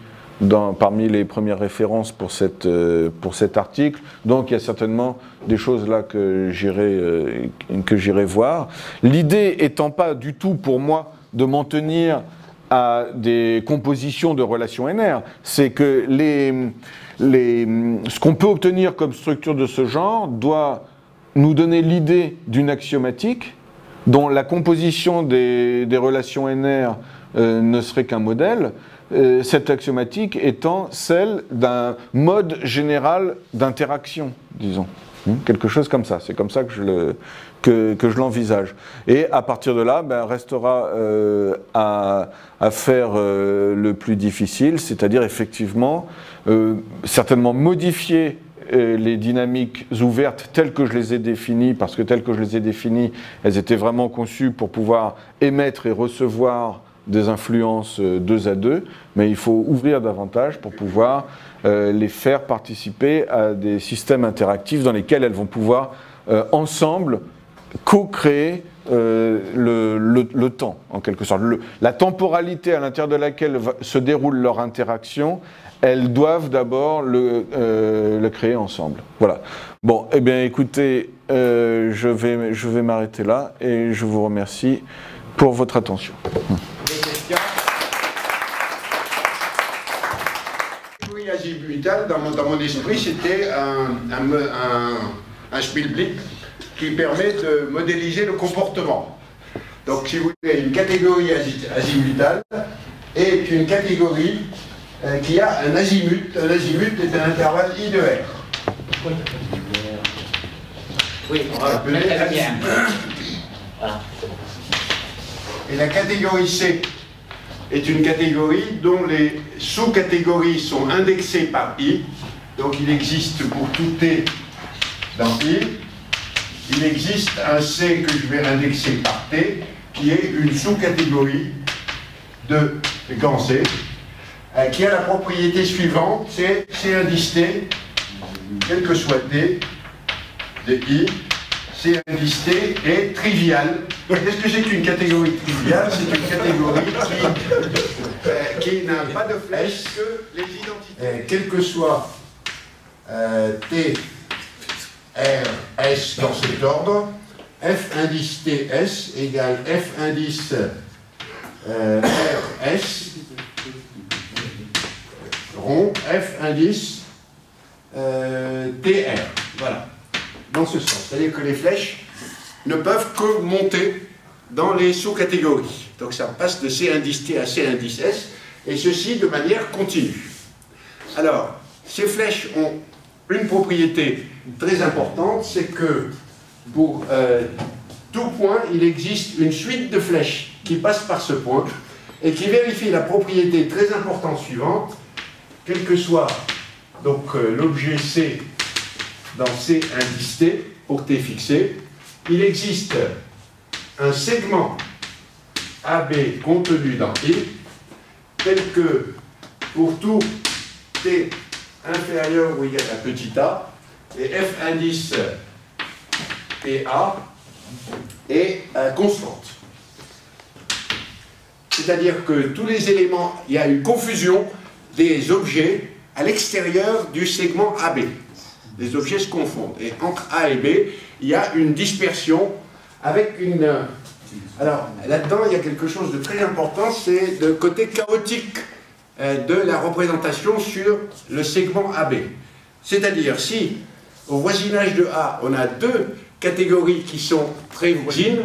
parmi les premières références pour cet article. Donc il y a certainement des choses là que j'irai voir. L'idée étant pas du tout pour moi de m'en tenir à des compositions de relations NR, c'est que ce qu'on peut obtenir comme structure de ce genre doit nous donner l'idée d'une axiomatique dont la composition des relations NR ne serait qu'un modèle, cette axiomatique étant celle d'un mode général d'interaction, disons. Quelque chose comme ça, c'est comme ça que je l'envisage. Et à partir de là, restera à faire le plus difficile, c'est-à-dire effectivement, certainement modifier les dynamiques ouvertes telles que je les ai définies, parce que telles que je les ai définies, elles étaient vraiment conçues pour pouvoir émettre et recevoir des influences 2 à 2, mais il faut ouvrir davantage pour pouvoir les faire participer à des systèmes interactifs dans lesquels elles vont pouvoir ensemble co-créer le temps, en quelque sorte. La temporalité à l'intérieur de laquelle se déroule leur interaction, elles doivent d'abord le créer ensemble. Voilà. Bon, eh bien écoutez, je vais m'arrêter là et je vous remercie pour votre attention. Des questions? Oui, azimutale, dans mon esprit, c'était un Spielblick qui permet de modéliser le comportement. Donc, si vous voulez, une catégorie azimutale est une catégorie qui a un azimut. Un azimut est un intervalle I de R. Oui, on va mettre la lumière. Voilà. Et la catégorie C est une catégorie dont les sous-catégories sont indexées par I. Donc il existe pour tout T dans I, il existe un C que je vais indexer par T, qui est une sous-catégorie de grand C, qui a la propriété suivante, c'est C indice T, quel que soit T, de I, C indice T est trivial. Qu'est-ce que c'est qu'une catégorie triviale? C'est une catégorie qui n'a pas de flèche que les identités. Quel que soit T, R, S dans cet ordre, F indice T, S égale F indice R, S rond, F indice TR. Voilà. Dans ce sens. C'est-à-dire que les flèches ne peuvent que monter dans les sous-catégories. Donc ça passe de C indice T à C indice S, et ceci de manière continue. Alors, ces flèches ont une propriété très importante, c'est que pour tout point, il existe une suite de flèches qui passent par ce point, et qui vérifie la propriété très importante suivante, quel que soit donc l'objet C dans C indice T, pour T fixé, il existe un segment AB contenu dans I, tel que pour tout T inférieur ou égal à petit a, et F indice TA est constante. C'est-à-dire que tous les éléments, il y a une confusion des objets à l'extérieur du segment AB. Les objets se confondent. Et entre A et B, il y a une dispersion avec une... Alors, là-dedans, il y a quelque chose de très important, c'est le côté chaotique de la représentation sur le segment AB. C'est-à-dire, si au voisinage de A, on a deux catégories qui sont très voisines,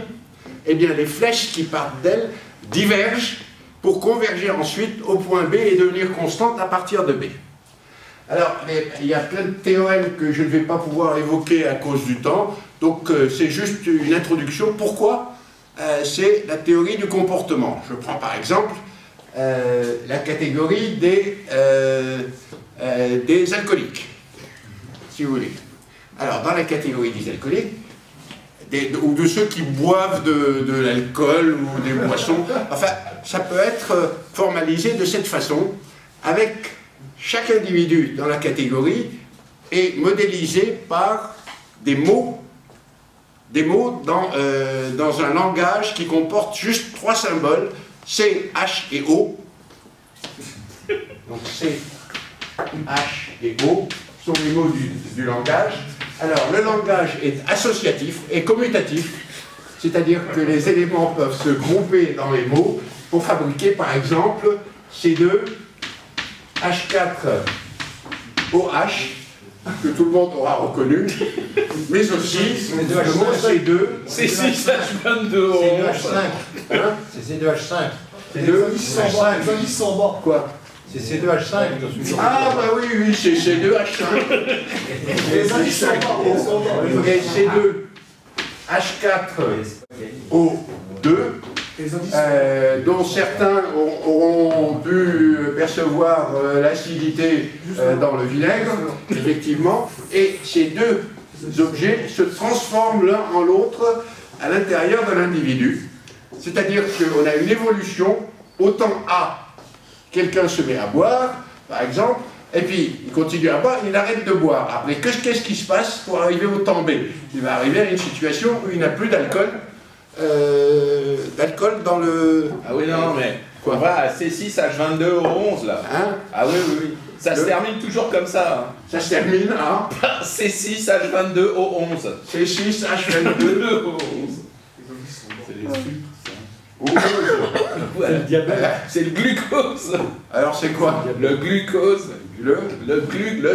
eh bien, les flèches qui partent d'elles divergent pour converger ensuite au point B et devenir constantes à partir de B. Alors, il y a plein de théorèmes que je ne vais pas pouvoir évoquer à cause du temps, donc c'est juste une introduction. Pourquoi c'est la théorie du comportement. Je prends par exemple la catégorie des alcooliques, si vous voulez. Alors, dans la catégorie des alcooliques, ou de ceux qui boivent de l'alcool ou des boissons, enfin, ça peut être formalisé de cette façon, avec chaque individu dans la catégorie est modélisé par des mots dans un langage qui comporte juste 3 symboles, C, H et O. Donc C, H et O sont les mots du langage. Alors, le langage est associatif et commutatif, c'est-à-dire que les éléments peuvent se grouper dans les mots pour fabriquer, par exemple, C2, H4, OH, que tout le monde aura reconnu, mais aussi le mot C2, C6H22O. C'est C2H5. C'est C2H5. Ils sont bas. Quoi? C'est C2H5. Ah bah oui, c'est C2H5. Les indices sont bas. Et C2H4O2, dont certains auront pu percevoir l'acidité dans le vinaigre, effectivement, et ces deux objets se transforment l'un en l'autre à l'intérieur de l'individu. C'est-à-dire qu'on a une évolution, autant A, quelqu'un se met à boire, par exemple, et puis il continue à boire, il arrête de boire. Après, qu'est-ce qui se passe pour arriver au temps B? Il va arriver à une situation où il n'a plus d'alcool. Dans le... Ah oui, non, mais Quoi? on va à C6H22O11 là. Hein? Ah oui, oui, oui. Ça se termine toujours comme ça. Hein. Ça se termine à C6H22O11. C6H22. C'est les sucres, C'est le diabète. C'est le glucose. Alors c'est quoi? Le glucose. Le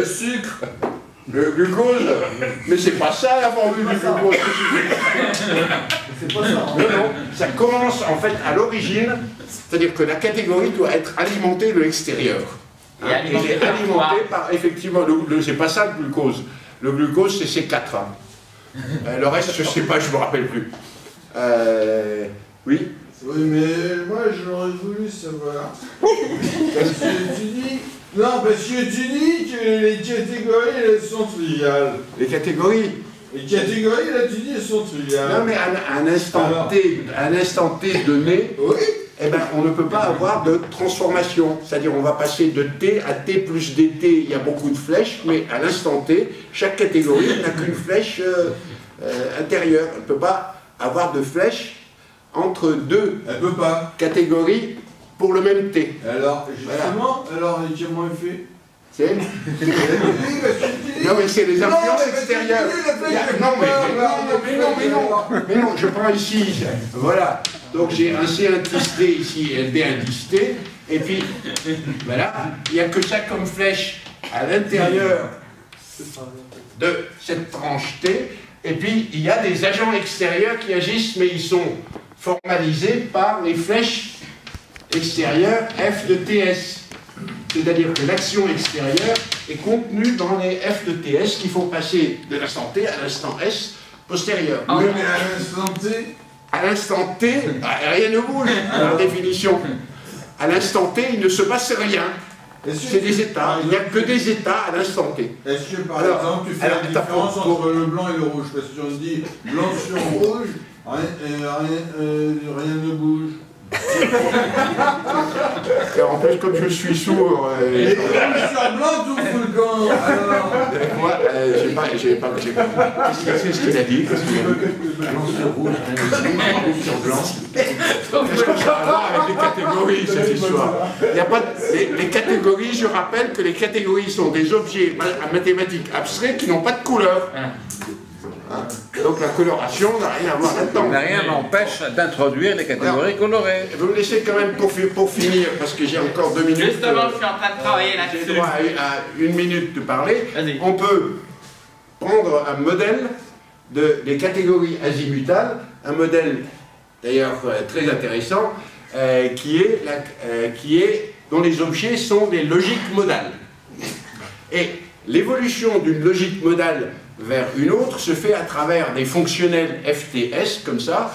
sucre. Le glucose? Mais c'est pas ça la formule du glucose. C'est pas ça. Non, ça commence en fait à l'origine, c'est-à-dire que la catégorie doit être alimentée de l'extérieur. Et alimentée par alimentée quoi? par, effectivement, c'est pas ça le glucose. Le glucose c'est C4. Le reste, je sais pas, je me rappelle plus. Oui? Oui, mais moi j'aurais voulu savoir. Parce que tu dis. Non, parce que tu dis que les catégories elles sont triviales. Les catégories? Les catégories là tu dis elles sont triviales. Non, mais à un instant T donné, Oui. eh ben, on ne peut pas avoir de transformation. C'est-à-dire on va passer de T à T plus DT, il y a beaucoup de flèches, mais à l'instant T, chaque catégorie n'a qu'une flèche intérieure. Elle ne peut pas avoir de flèche entre deux Elle peut pas. catégories pour le même T. Alors, justement, alors comment elle fait? C'est Non, mais c'est les influences extérieures. Mais non, je prends ici, voilà. Donc j'ai un C indisté ici et un D indisté. Et puis, voilà, il n'y a que ça comme flèche à l'intérieur de cette tranche T. Et puis, il y a des agents extérieurs qui agissent, mais ils sont formalisés par les flèches extérieures F de TS. C'est-à-dire que l'action extérieure est contenue dans les F de TS qu'il faut passer de l'instant T à l'instant S postérieur. Oui, mais à l'instant T. À l'instant T, rien ne bouge, par définition. À l'instant T, il ne se passe rien. C'est des états, il n'y a que des états à l'instant T. Est-ce que par exemple tu fais la différence entre le blanc et le rouge? Parce que on dit blanc sur rouge, rien ne bouge. En plus, comme je suis sourd, Et rouge sur blanc, tout fout le camp. Alors. moi, j'ai pas. Qu'est-ce qu'il a dit? Blanc sur rouge, sur blanc. Qu'est-ce que ça a à voir avec les catégories, cette histoire? Il y a pas les catégories, je rappelle que les catégories sont des objets mathématiques abstraits qui n'ont pas de couleur. Donc la coloration n'a rien à voir là-dedans. Rien n'empêche d'introduire les catégories colorées. Vous me laissez quand même pour finir, parce que j'ai encore 2 minutes. Justement, je suis en train de travailler J'ai là-dessus. droit à 1 minute de parler. Vas-y. On peut prendre un modèle des catégories azimutales, un modèle d'ailleurs très intéressant, dont les objets sont des logiques modales. Et l'évolution d'une logique modale vers une autre se fait à travers des fonctionnels FTS, comme ça,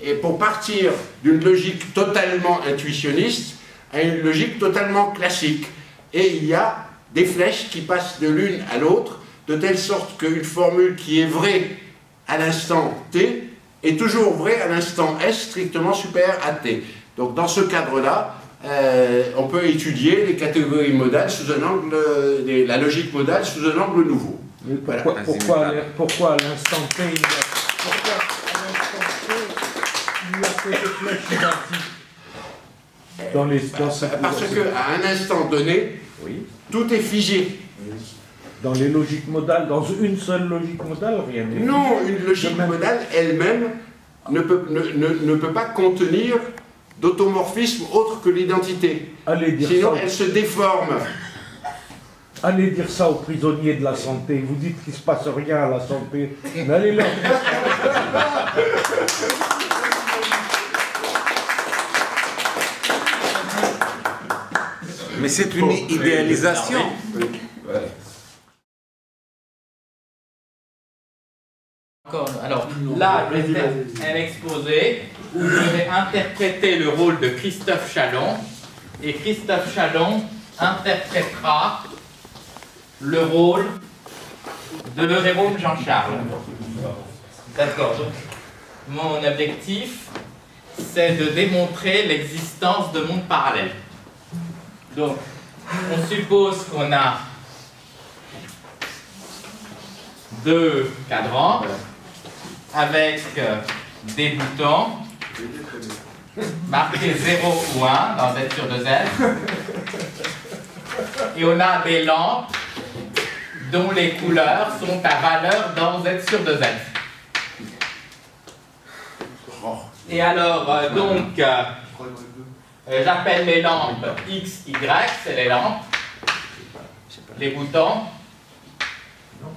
et pour partir d'une logique totalement intuitionniste à une logique totalement classique. Et il y a des flèches qui passent de l'une à l'autre, de telle sorte qu'une formule qui est vraie à l'instant t est toujours vraie à l'instant s strictement supérieur à t. Donc dans ce cadre-là, on peut étudier les catégories modales sous un angle, la logique modale sous un angle nouveau. Mais pourquoi à l'instant t il y a que des flèches identiques dans l'espace? Parce qu'à un instant donné, Oui. tout est figé. Dans les logiques modales, dans une seule logique modale, rien n'est. Non, une logique modale elle-même ne peut pas contenir d'automorphisme autre que l'identité. Sinon, elle se déforme. Allez dire ça aux prisonniers de la santé. Vous dites qu'il ne se passe rien à la santé. Mais allez là. Mais c'est une idéalisation. Alors là, je vais faire un exposé où je vais interpréter le rôle de Christophe Chalon, et Christophe Chalon interprétera le rôle de Jérôme Jean-Charles. D'accord. Donc, mon objectif, c'est de démontrer l'existence de mondes parallèles. Donc, on suppose qu'on a deux cadrans avec des boutons marqués 0 ou 1 dans Z sur 2Z. Et on a des lampes dont les couleurs sont à valeur dans Z sur 2Z. Et alors, j'appelle les lampes X, Y, c'est les lampes, les boutons,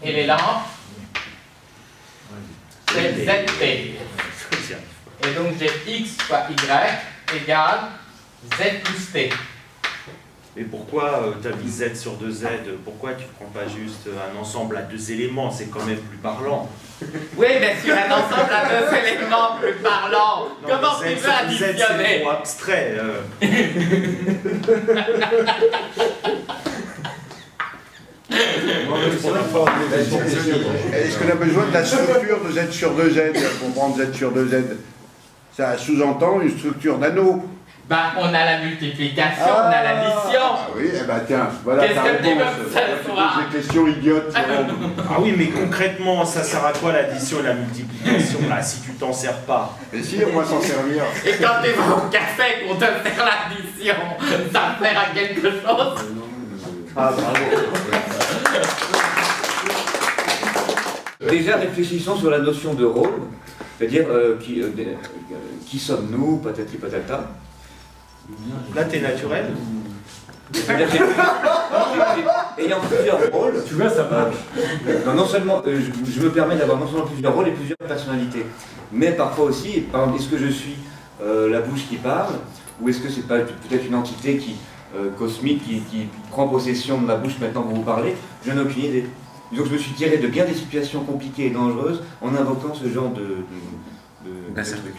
et les lampes, c'est ZT. Et donc j'ai X fois Y égale Z plus T. Mais pourquoi tu as mis Z sur 2Z? Pourquoi tu ne prends pas juste un ensemble à deux éléments? C'est quand même plus parlant. Oui, mais sur un ensemble à deux éléments plus parlants, Non, comment mais tu Z veux sur 2Z, c'est additionner? trop abstrait. Est-ce qu'on a besoin de la structure de Z sur 2Z pour prendre Z sur 2Z? Ça sous-entend une structure d'anneau. Ben, on a la multiplication, on a l'addition. Ah oui, eh ben tiens, voilà Qu'est-ce ta que tu réponse. veux que ça soit? Des questions idiotes. Ah oui, mais concrètement, ça sert à quoi l'addition et la multiplication là, si tu t'en sers pas? Et si, on va s'en servir. Et quand tu vas au café pour te faire l'addition, ça sert à quelque chose? Ah, bravo. Déjà, réfléchissons sur la notion de rôle, c'est-à-dire qui sommes-nous, patati patata. Là, t'es naturel. C'est-à-dire ayant plusieurs rôles, Tu vois, ça marche. non seulement je me permets d'avoir non seulement plusieurs rôles et plusieurs personnalités, mais parfois aussi, par exemple, est-ce que je suis la bouche qui parle, ou est-ce que c'est pas peut-être une entité cosmique qui prend possession de ma bouche maintenant que vous parlez? Je n'ai aucune idée. Donc je me suis tiré de bien des situations compliquées et dangereuses en invoquant ce genre de truc.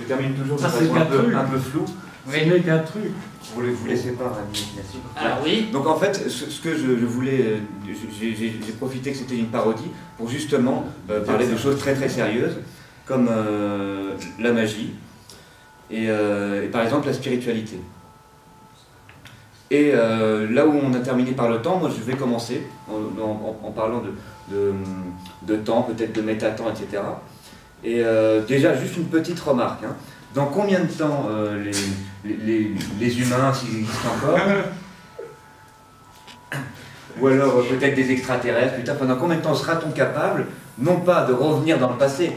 Je termine toujours de façon un peu floue. Ce n'est qu'un truc. Vous laissez pas à l'imagination. Ah oui. Donc en fait, ce que je voulais, j'ai profité que c'était une parodie pour justement parler de choses très très sérieuses, comme la magie et par exemple la spiritualité. Et là où on a terminé par le temps, moi je vais commencer en parlant de temps, peut-être de métatemps, etc. Et déjà, juste une petite remarque. Hein. Dans combien de temps les humains, s'ils existent encore, ou alors peut-être des extraterrestres, putain, pendant combien de temps sera-t-on capable, non pas de revenir dans le passé,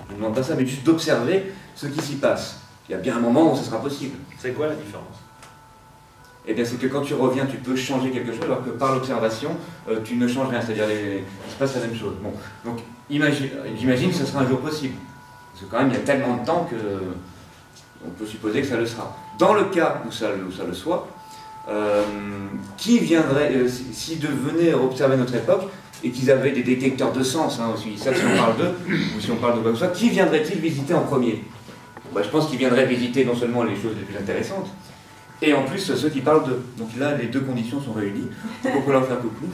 je ne demande pas ça, mais juste d'observer ce qui s'y passe? Il y a bien un moment où ce sera possible. C'est quoi la différence? Eh bien, c'est que quand tu reviens, tu peux changer quelque chose, alors que par l'observation, tu ne changes rien. C'est-à-dire, il se passe la même chose. Bon, donc, j'imagine que ce sera un jour possible. Parce que quand même, il y a tellement de temps que on peut supposer que ça le sera. Dans le cas où ça le soit, qui viendrait, si de venir observer notre époque, et qu'ils avaient des détecteurs de sens hein, aussi. Ça, si on parle d'eux, ou si on parle de quoi que ce soit, qui viendrait-il visiter en premier? Bah, je pense qu'ils viendraient visiter non seulement les choses les plus intéressantes, et en plus ceux qui parlent d'eux. Donc là, les deux conditions sont réunies. Donc on peut leur faire coucou.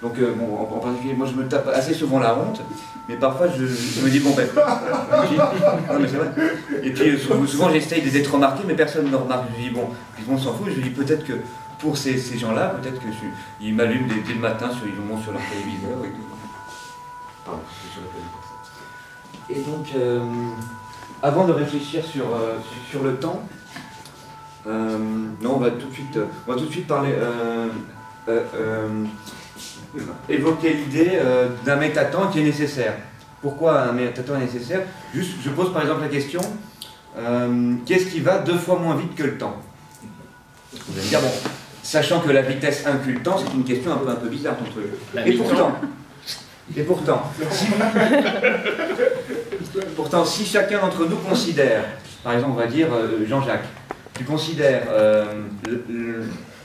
Donc bon, en particulier, moi je me tape assez souvent la honte, mais parfois je me dis bon ben... non mais c'est vrai. Et puis souvent j'essaye d'être remarqué, mais personne ne me remarque. Je me dis bon, puis tout le monde s'en fout, je me dis peut-être que pour ces gens-là, peut-être qu'ils m'allument dès le matin, ils nous montrent sur leur téléviseur et tout. Pardon, je suis sur la télévision. Et donc, avant de réfléchir sur le temps, non, on va tout de suite parler... évoquer l'idée d'un métatemps qui est nécessaire. Pourquoi un métatemps est nécessaire? Juste, je pose par exemple la question, qu'est-ce qui va 2 fois moins vite que le temps? Vous allez me dire, bon, sachant que la vitesse inclut le temps, c'est une question un peu bizarre ton truc. Et pourtant, si chacun d'entre nous considère, par exemple, on va dire Jean-Jacques, tu considères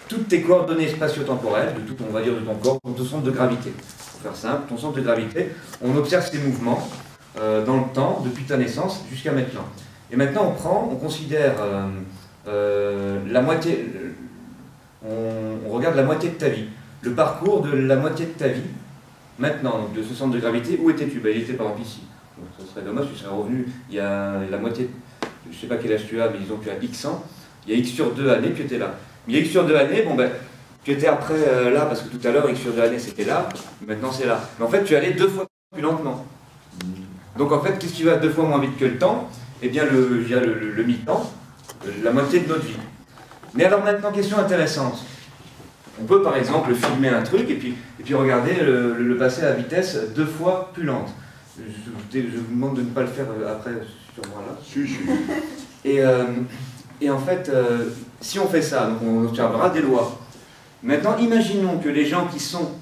toutes tes coordonnées spatio-temporelles, de tout, on va dire, de ton corps, ton centre de gravité. Pour faire simple, ton centre de gravité, on observe ses mouvements dans le temps, depuis ta naissance jusqu'à maintenant. Et maintenant, on considère la moitié, on regarde la moitié de ta vie, le parcours de la moitié de ta vie, maintenant, donc de ce centre de gravité, où étais-tu? Ben, il était par exemple ici. Donc, ça serait dommage, tu serais revenu, il y a la moitié, je ne sais pas quel âge tu as, mais disons que tu as X ans, il y a X sur 2 années, tu étais là. Il y a X sur 2 années, bon ben, tu étais après là, parce que tout à l'heure, X sur 2 années, c'était là, maintenant c'est là. Mais en fait, tu allais 2 fois plus lentement. Donc en fait, qu'est-ce qui va 2 fois moins vite que le temps? Eh bien, le mi-temps, la moitié de notre vie. Mais alors maintenant, question intéressante. On peut par exemple filmer un truc et puis regarder le passer à la vitesse 2 fois plus lente. Je vous demande de ne pas le faire après sur moi là. Et en fait, si on fait ça, donc on observera des lois. Maintenant, imaginons que les gens qui sont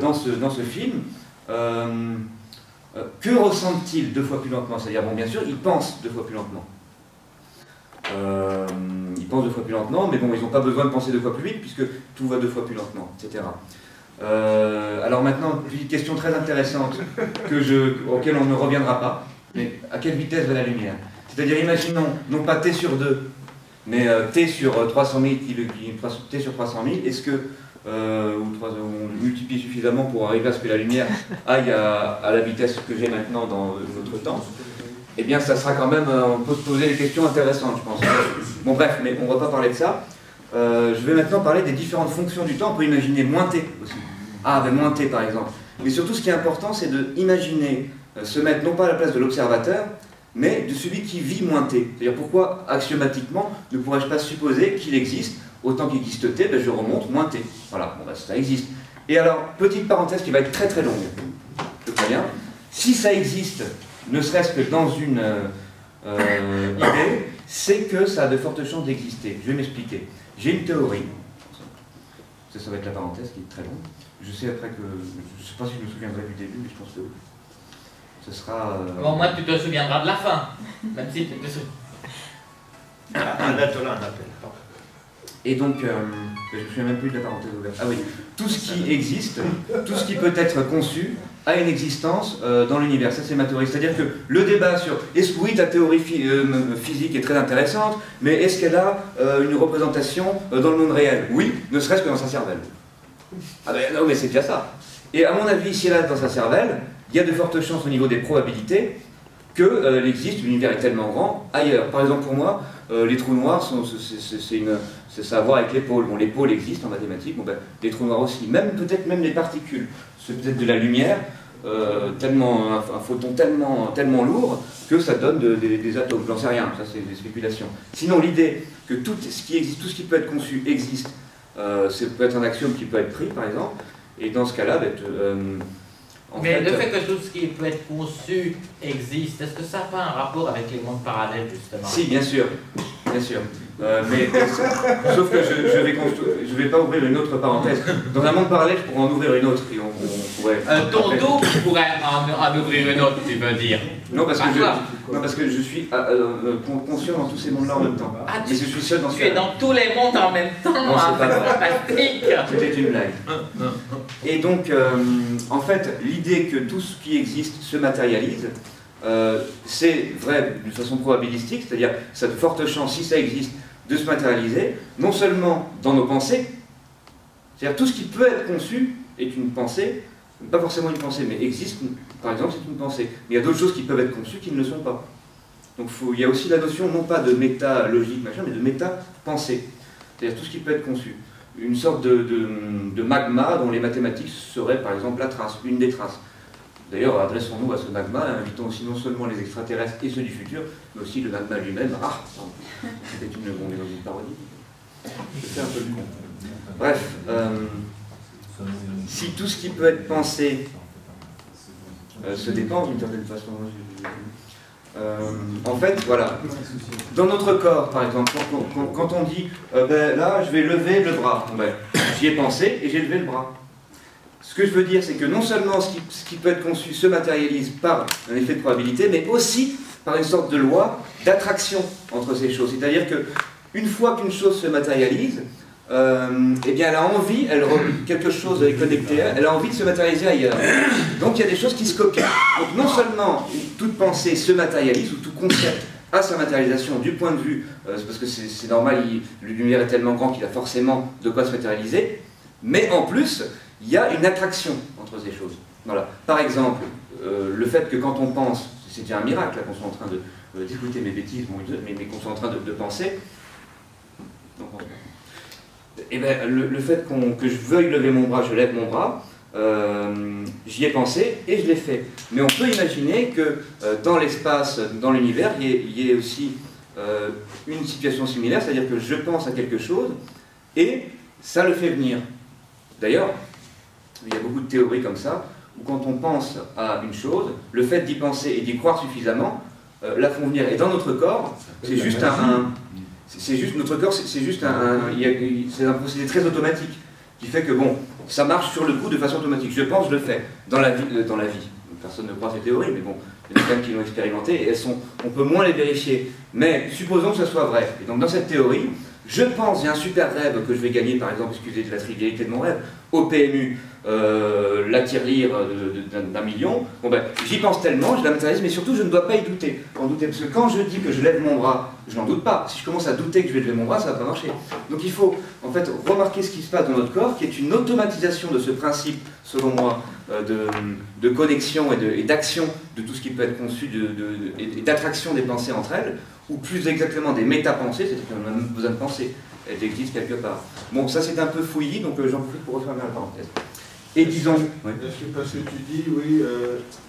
dans ce film, que ressentent-ils 2 fois plus lentement? C'est-à-dire, bon, bien sûr, ils pensent 2 fois plus lentement. Ils pensent 2 fois plus lentement, mais bon, ils n'ont pas besoin de penser 2 fois plus vite, puisque tout va 2 fois plus lentement, etc. Alors maintenant, une question très intéressante, auquel on ne reviendra pas, mais à quelle vitesse va la lumière? C'est-à-dire, imaginons, non pas t sur 2, mais t sur 300 000, t sur 300 000, est-ce que on multiplie suffisamment pour arriver à ce que la lumière aille à la vitesse que j'ai maintenant dans notre temps? Eh bien, ça sera quand même, on peut se poser des questions intéressantes, je pense. Bon, bref, mais on ne va pas parler de ça. Je vais maintenant parler des différentes fonctions du temps. On peut imaginer moins t aussi. Ah, ben moins t par exemple. Mais surtout, ce qui est important, c'est d'imaginer se mettre non pas à la place de l'observateur, mais de celui qui vit moins t. C'est-à-dire, pourquoi, axiomatiquement, ne pourrais-je pas supposer qu'il existe, autant qu'il existe t, ben, je remonte moins t. Voilà, bon, ben, ça existe. Et alors, petite parenthèse qui va être très très longue. Je préviens. Si ça existe, ne serait-ce que dans une idée, c'est que ça a de fortes chances d'exister. Je vais m'expliquer. J'ai une théorie. Ça va être la parenthèse qui est très longue. Je sais après que... Je ne sais pas si je me souviendrai du début, mais je pense que oui. Ce sera... Bon, moi, tu te souviendras de la fin. Même si tu te souviens. Un atelier, un appel. Et donc, je ne me souviens même plus de la parenthèse ouverte. Ah oui, tout ce qui existe, tout ce qui peut être conçu, a une existence dans l'univers. Ça, c'est ma théorie. C'est-à-dire que le débat sur est-ce que oui, ta théorie physique est très intéressante, mais est-ce qu'elle a une représentation dans le monde réel? Oui, ne serait-ce que dans sa cervelle. Ah ben non, mais c'est déjà ça. Et à mon avis, si elle est dans sa cervelle, il y a de fortes chances au niveau des probabilités qu'il existe, l'univers est tellement grand, ailleurs. Par exemple, pour moi, les trous noirs, ça a à voir avec les pôles. Bon, les pôles existent en mathématiques, bon, ben, les trous noirs aussi. Peut-être même les particules. C'est peut-être de la lumière, un photon tellement lourd que ça donne des atomes. J'en sais rien, ça c'est des spéculations. Sinon, l'idée que tout ce qui existe, tout ce qui peut être conçu existe, peut être un axiome qui peut être pris, par exemple, et dans ce cas-là, mais le fait que tout ce qui peut être conçu existe, est-ce que ça n'a pas un rapport avec les mondes parallèles, justement? Si, bien sûr. Bien sûr. Mais sauf que je vais pas ouvrir une autre parenthèse. Dans un monde parallèle, je pourrais en ouvrir une autre. Et on pourrait... Ton dos pourrait en ouvrir une autre, tu veux dire? Non, parce que Non, parce que je suis conscient dans tous ces mondes-là en même temps. Ah, mais je suis seul dans ce Tu es dans tous les mondes en même temps, Non, hein, c'est pas vrai. fantastique. C'était une blague. Et donc, en fait, l'idée que tout ce qui existe se matérialise, c'est vrai d'une façon probabilistique, c'est-à-dire ça a de fortes chances, si ça existe, de se matérialiser, non seulement dans nos pensées, c'est-à-dire tout ce qui peut être conçu est une pensée, pas forcément une pensée, mais existe, par exemple, c'est une pensée. Mais il y a d'autres choses qui peuvent être conçues qui ne le sont pas. Donc il y a aussi la notion, non pas de méta-logique, machin, mais de méta-pensée. C'est-à-dire tout ce qui peut être conçu. Une sorte de magma dont les mathématiques seraient, par exemple, la trace, une des traces. D'ailleurs, adressons-nous à ce magma, invitons aussi non seulement les extraterrestres et ceux du futur, mais aussi le magma lui-même. Ah, c'était on est dans une parodie. Je fais un peu le con. Bref, si tout ce qui peut être pensé se dépend d'une certaine façon, en fait, voilà. Dans notre corps, par exemple, quand on dit ben, là, je vais lever le bras, ben, j'y ai pensé et j'ai levé le bras. Ce que je veux dire, c'est que non seulement ce qui peut être conçu se matérialise par un effet de probabilité, mais aussi par une sorte de loi d'attraction entre ces choses. C'est-à-dire qu'une fois qu'une chose se matérialise, eh bien elle a envie, quelque chose est connecté, elle a envie de se matérialiser ailleurs. Donc il y a des choses qui se copient. Donc non seulement toute pensée se matérialise, ou tout concept a sa matérialisation du point de vue, c'est parce que c'est normal, l'univers est tellement grand qu'il a forcément de quoi se matérialiser, mais en plus, il y a une attraction entre ces choses. Voilà. Par exemple, le fait que quand on pense, c'est déjà un miracle qu'on soit en train d'écouter mes bêtises, mais qu'on soit en train de penser, et bien, le fait que je veuille lever mon bras, je lève mon bras, j'y ai pensé et je l'ai fait. Mais on peut imaginer que dans l'espace, dans l'univers, il y ait aussi une situation similaire, c'est-à-dire que je pense à quelque chose et ça le fait venir. D'ailleurs, il y a beaucoup de théories comme ça, où quand on pense à une chose, le fait d'y penser et d'y croire suffisamment la font venir. Et dans notre corps, c'est juste notre corps, c'est un procédé très automatique qui fait que bon, ça marche sur le coup de façon automatique. Je pense, je le fais dans la vie. Personne ne croit ces théories, mais bon, il y en a quand même qui l'ont expérimenté et on peut moins les vérifier. Mais supposons que ça soit vrai. Et donc dans cette théorie, je pense, j'ai un super rêve que je vais gagner, par exemple, excusez de la trivialité de mon rêve, au PMU, la tirelire d'1 million. Bon ben, j'y pense tellement, je la matérialise, mais surtout je ne dois pas y douter. Parce que quand je dis que je lève mon bras, je n'en doute pas. Si je commence à douter que je vais lever mon bras, ça ne va pas marcher. Donc il faut en fait remarquer ce qui se passe dans notre corps, qui est une automatisation de ce principe, selon moi, de connexion et d'action de tout ce qui peut être conçu, et d'attraction des pensées entre elles, ou plus exactement des métapensées, c'est-à-dire qu'on a même besoin de penser, elles existent quelque part. Bon, ça c'est un peu fouillis, donc j'en profite pour refermer la parenthèse. Et disons... Oui. Parce que tu dis, oui,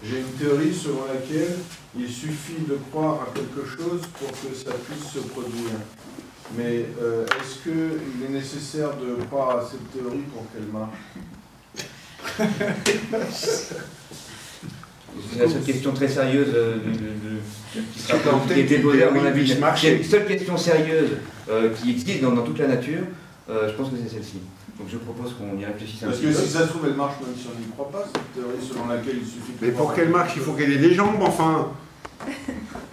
j'ai une théorie selon laquelle il suffit de croire à quelque chose pour que ça puisse se produire. Mais est-ce qu'il est nécessaire de croire à cette théorie pour qu'elle marche? C'est la seule question très sérieuse qui sera déposée à mon avis. C'est une seule question sérieuse qui existe dans toute la nature, je pense que c'est celle-ci. Donc je propose qu'on y réfléchisse un petit peu. Parce que si ça se trouve, elle marche même si on n'y croit pas, cette théorie selon laquelle il suffit de... Mais pour qu'elle marche, il faut qu'elle ait des jambes, enfin.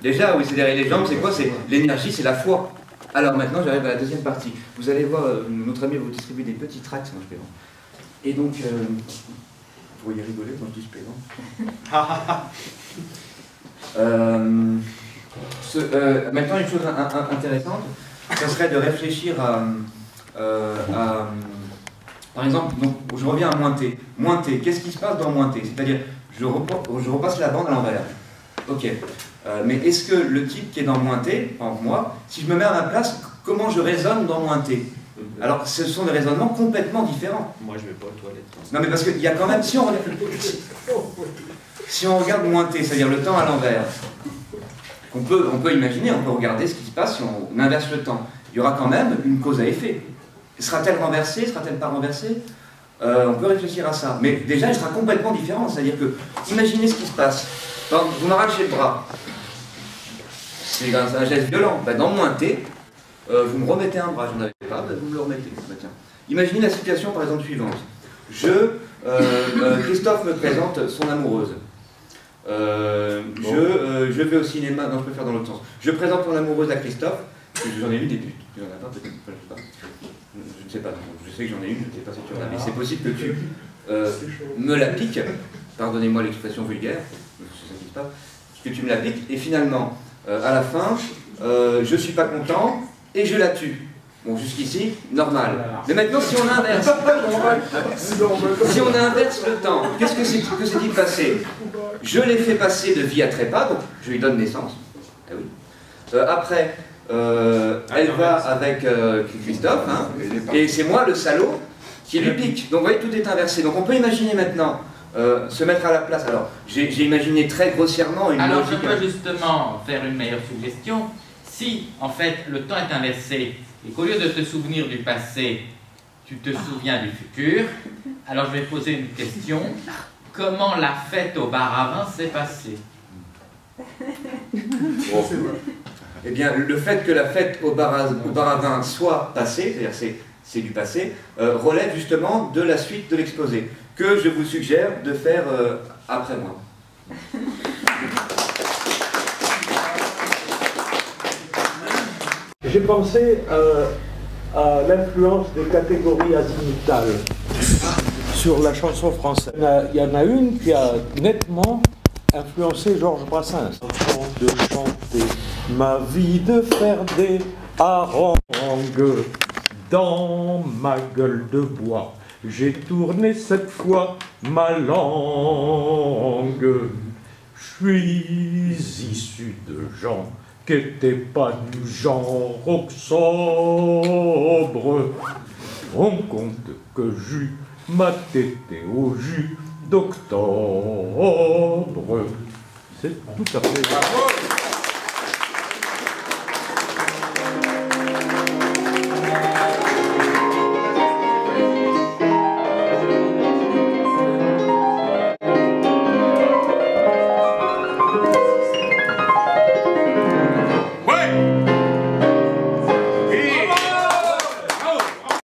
Déjà, oui, c'est derrière les jambes, c'est quoi? C'est l'énergie, c'est la foi. Alors maintenant, j'arrive à la deuxième partie. Vous allez voir, notre ami va vous distribuer des petits tracts, moi je plaisante. Et donc, vous voyez rigoler quand je dis je plaisante. Maintenant, une chose intéressante, ça serait de réfléchir à par exemple, donc, je reviens à moins t. Moins t, qu'est-ce qui se passe dans moins t? C'est-à-dire, je repasse la bande à l'envers. Ok. Mais est-ce que le type qui est dans moins t, par exemple moi, si je me mets à ma place, comment je raisonne dans moins t? Alors, ce sont des raisonnements complètement différents. Moi, je vais pas aux toilettes. Non, mais parce qu'il y a quand même, si on regarde moins t, c'est-à-dire le temps à l'envers, on peut imaginer, on peut regarder ce qui se passe si on inverse le temps. Il y aura quand même une cause à effet. Sera-t-elle renversée? Sera-t-elle pas renversée? On peut réfléchir à ça. Mais déjà, elle sera complètement différente. C'est-à-dire que, imaginez ce qui se passe. Vous m'arrachez le bras. C'est un geste violent. Ben, dans moins t, vous me remettez un bras. Je n'en avais pas, ben, vous me le remettez. Ben, tiens. Imaginez la situation, par exemple, suivante. Christophe me présente son amoureuse. Je vais au cinéma, non je peux faire dans l'autre sens. Je présente mon amoureuse à Christophe, j'en ai une des buts, tu en as pas peut-être, je sais pas. Je ne sais pas, je sais que j'en ai une, je ne sais pas si tu en as, mais c'est possible que tu me la piques, pardonnez-moi l'expression vulgaire, ça ne pas, que tu me la piques, et finalement, à la fin, je ne suis pas content, et je la tue. Bon, jusqu'ici, normal. Mais maintenant, si on inverse, le temps, qu'est-ce que s'est-il passé? Je l'ai fait passer de vie à trépas, donc je lui donne naissance. Ah oui. Après, elle va avec Christophe, hein, et c'est moi, le salaud, qui lui pique. Donc vous voyez, tout est inversé. Donc on peut imaginer maintenant, se mettre à la place. Alors, j'ai imaginé très grossièrement une Alors logique... je peux justement faire une meilleure suggestion. Si, en fait, le temps est inversé, et qu'au lieu de te souvenir du passé, tu te souviens du futur, alors je vais poser une question. Comment la fête au bar à vin s'est passée? Bon. Eh bien, le fait que la fête au bar à vin soit passée, c'est-à-dire c'est du passé, relève justement de la suite de l'exposé, que je vous suggère de faire après moi. J'ai pensé à l'influence des catégories azimutales sur la chanson française. Il y en a une qui a nettement influencé Georges Brassens. De chanter ma vie, de faire des harangues dans ma gueule de bois. J'ai tourné cette fois ma langue. Je suis issu de gens qui n'étaient pas du genre sobre. On compte que j'eus ma tétée au jus d'octobre. C'est tout à fait... Bravo.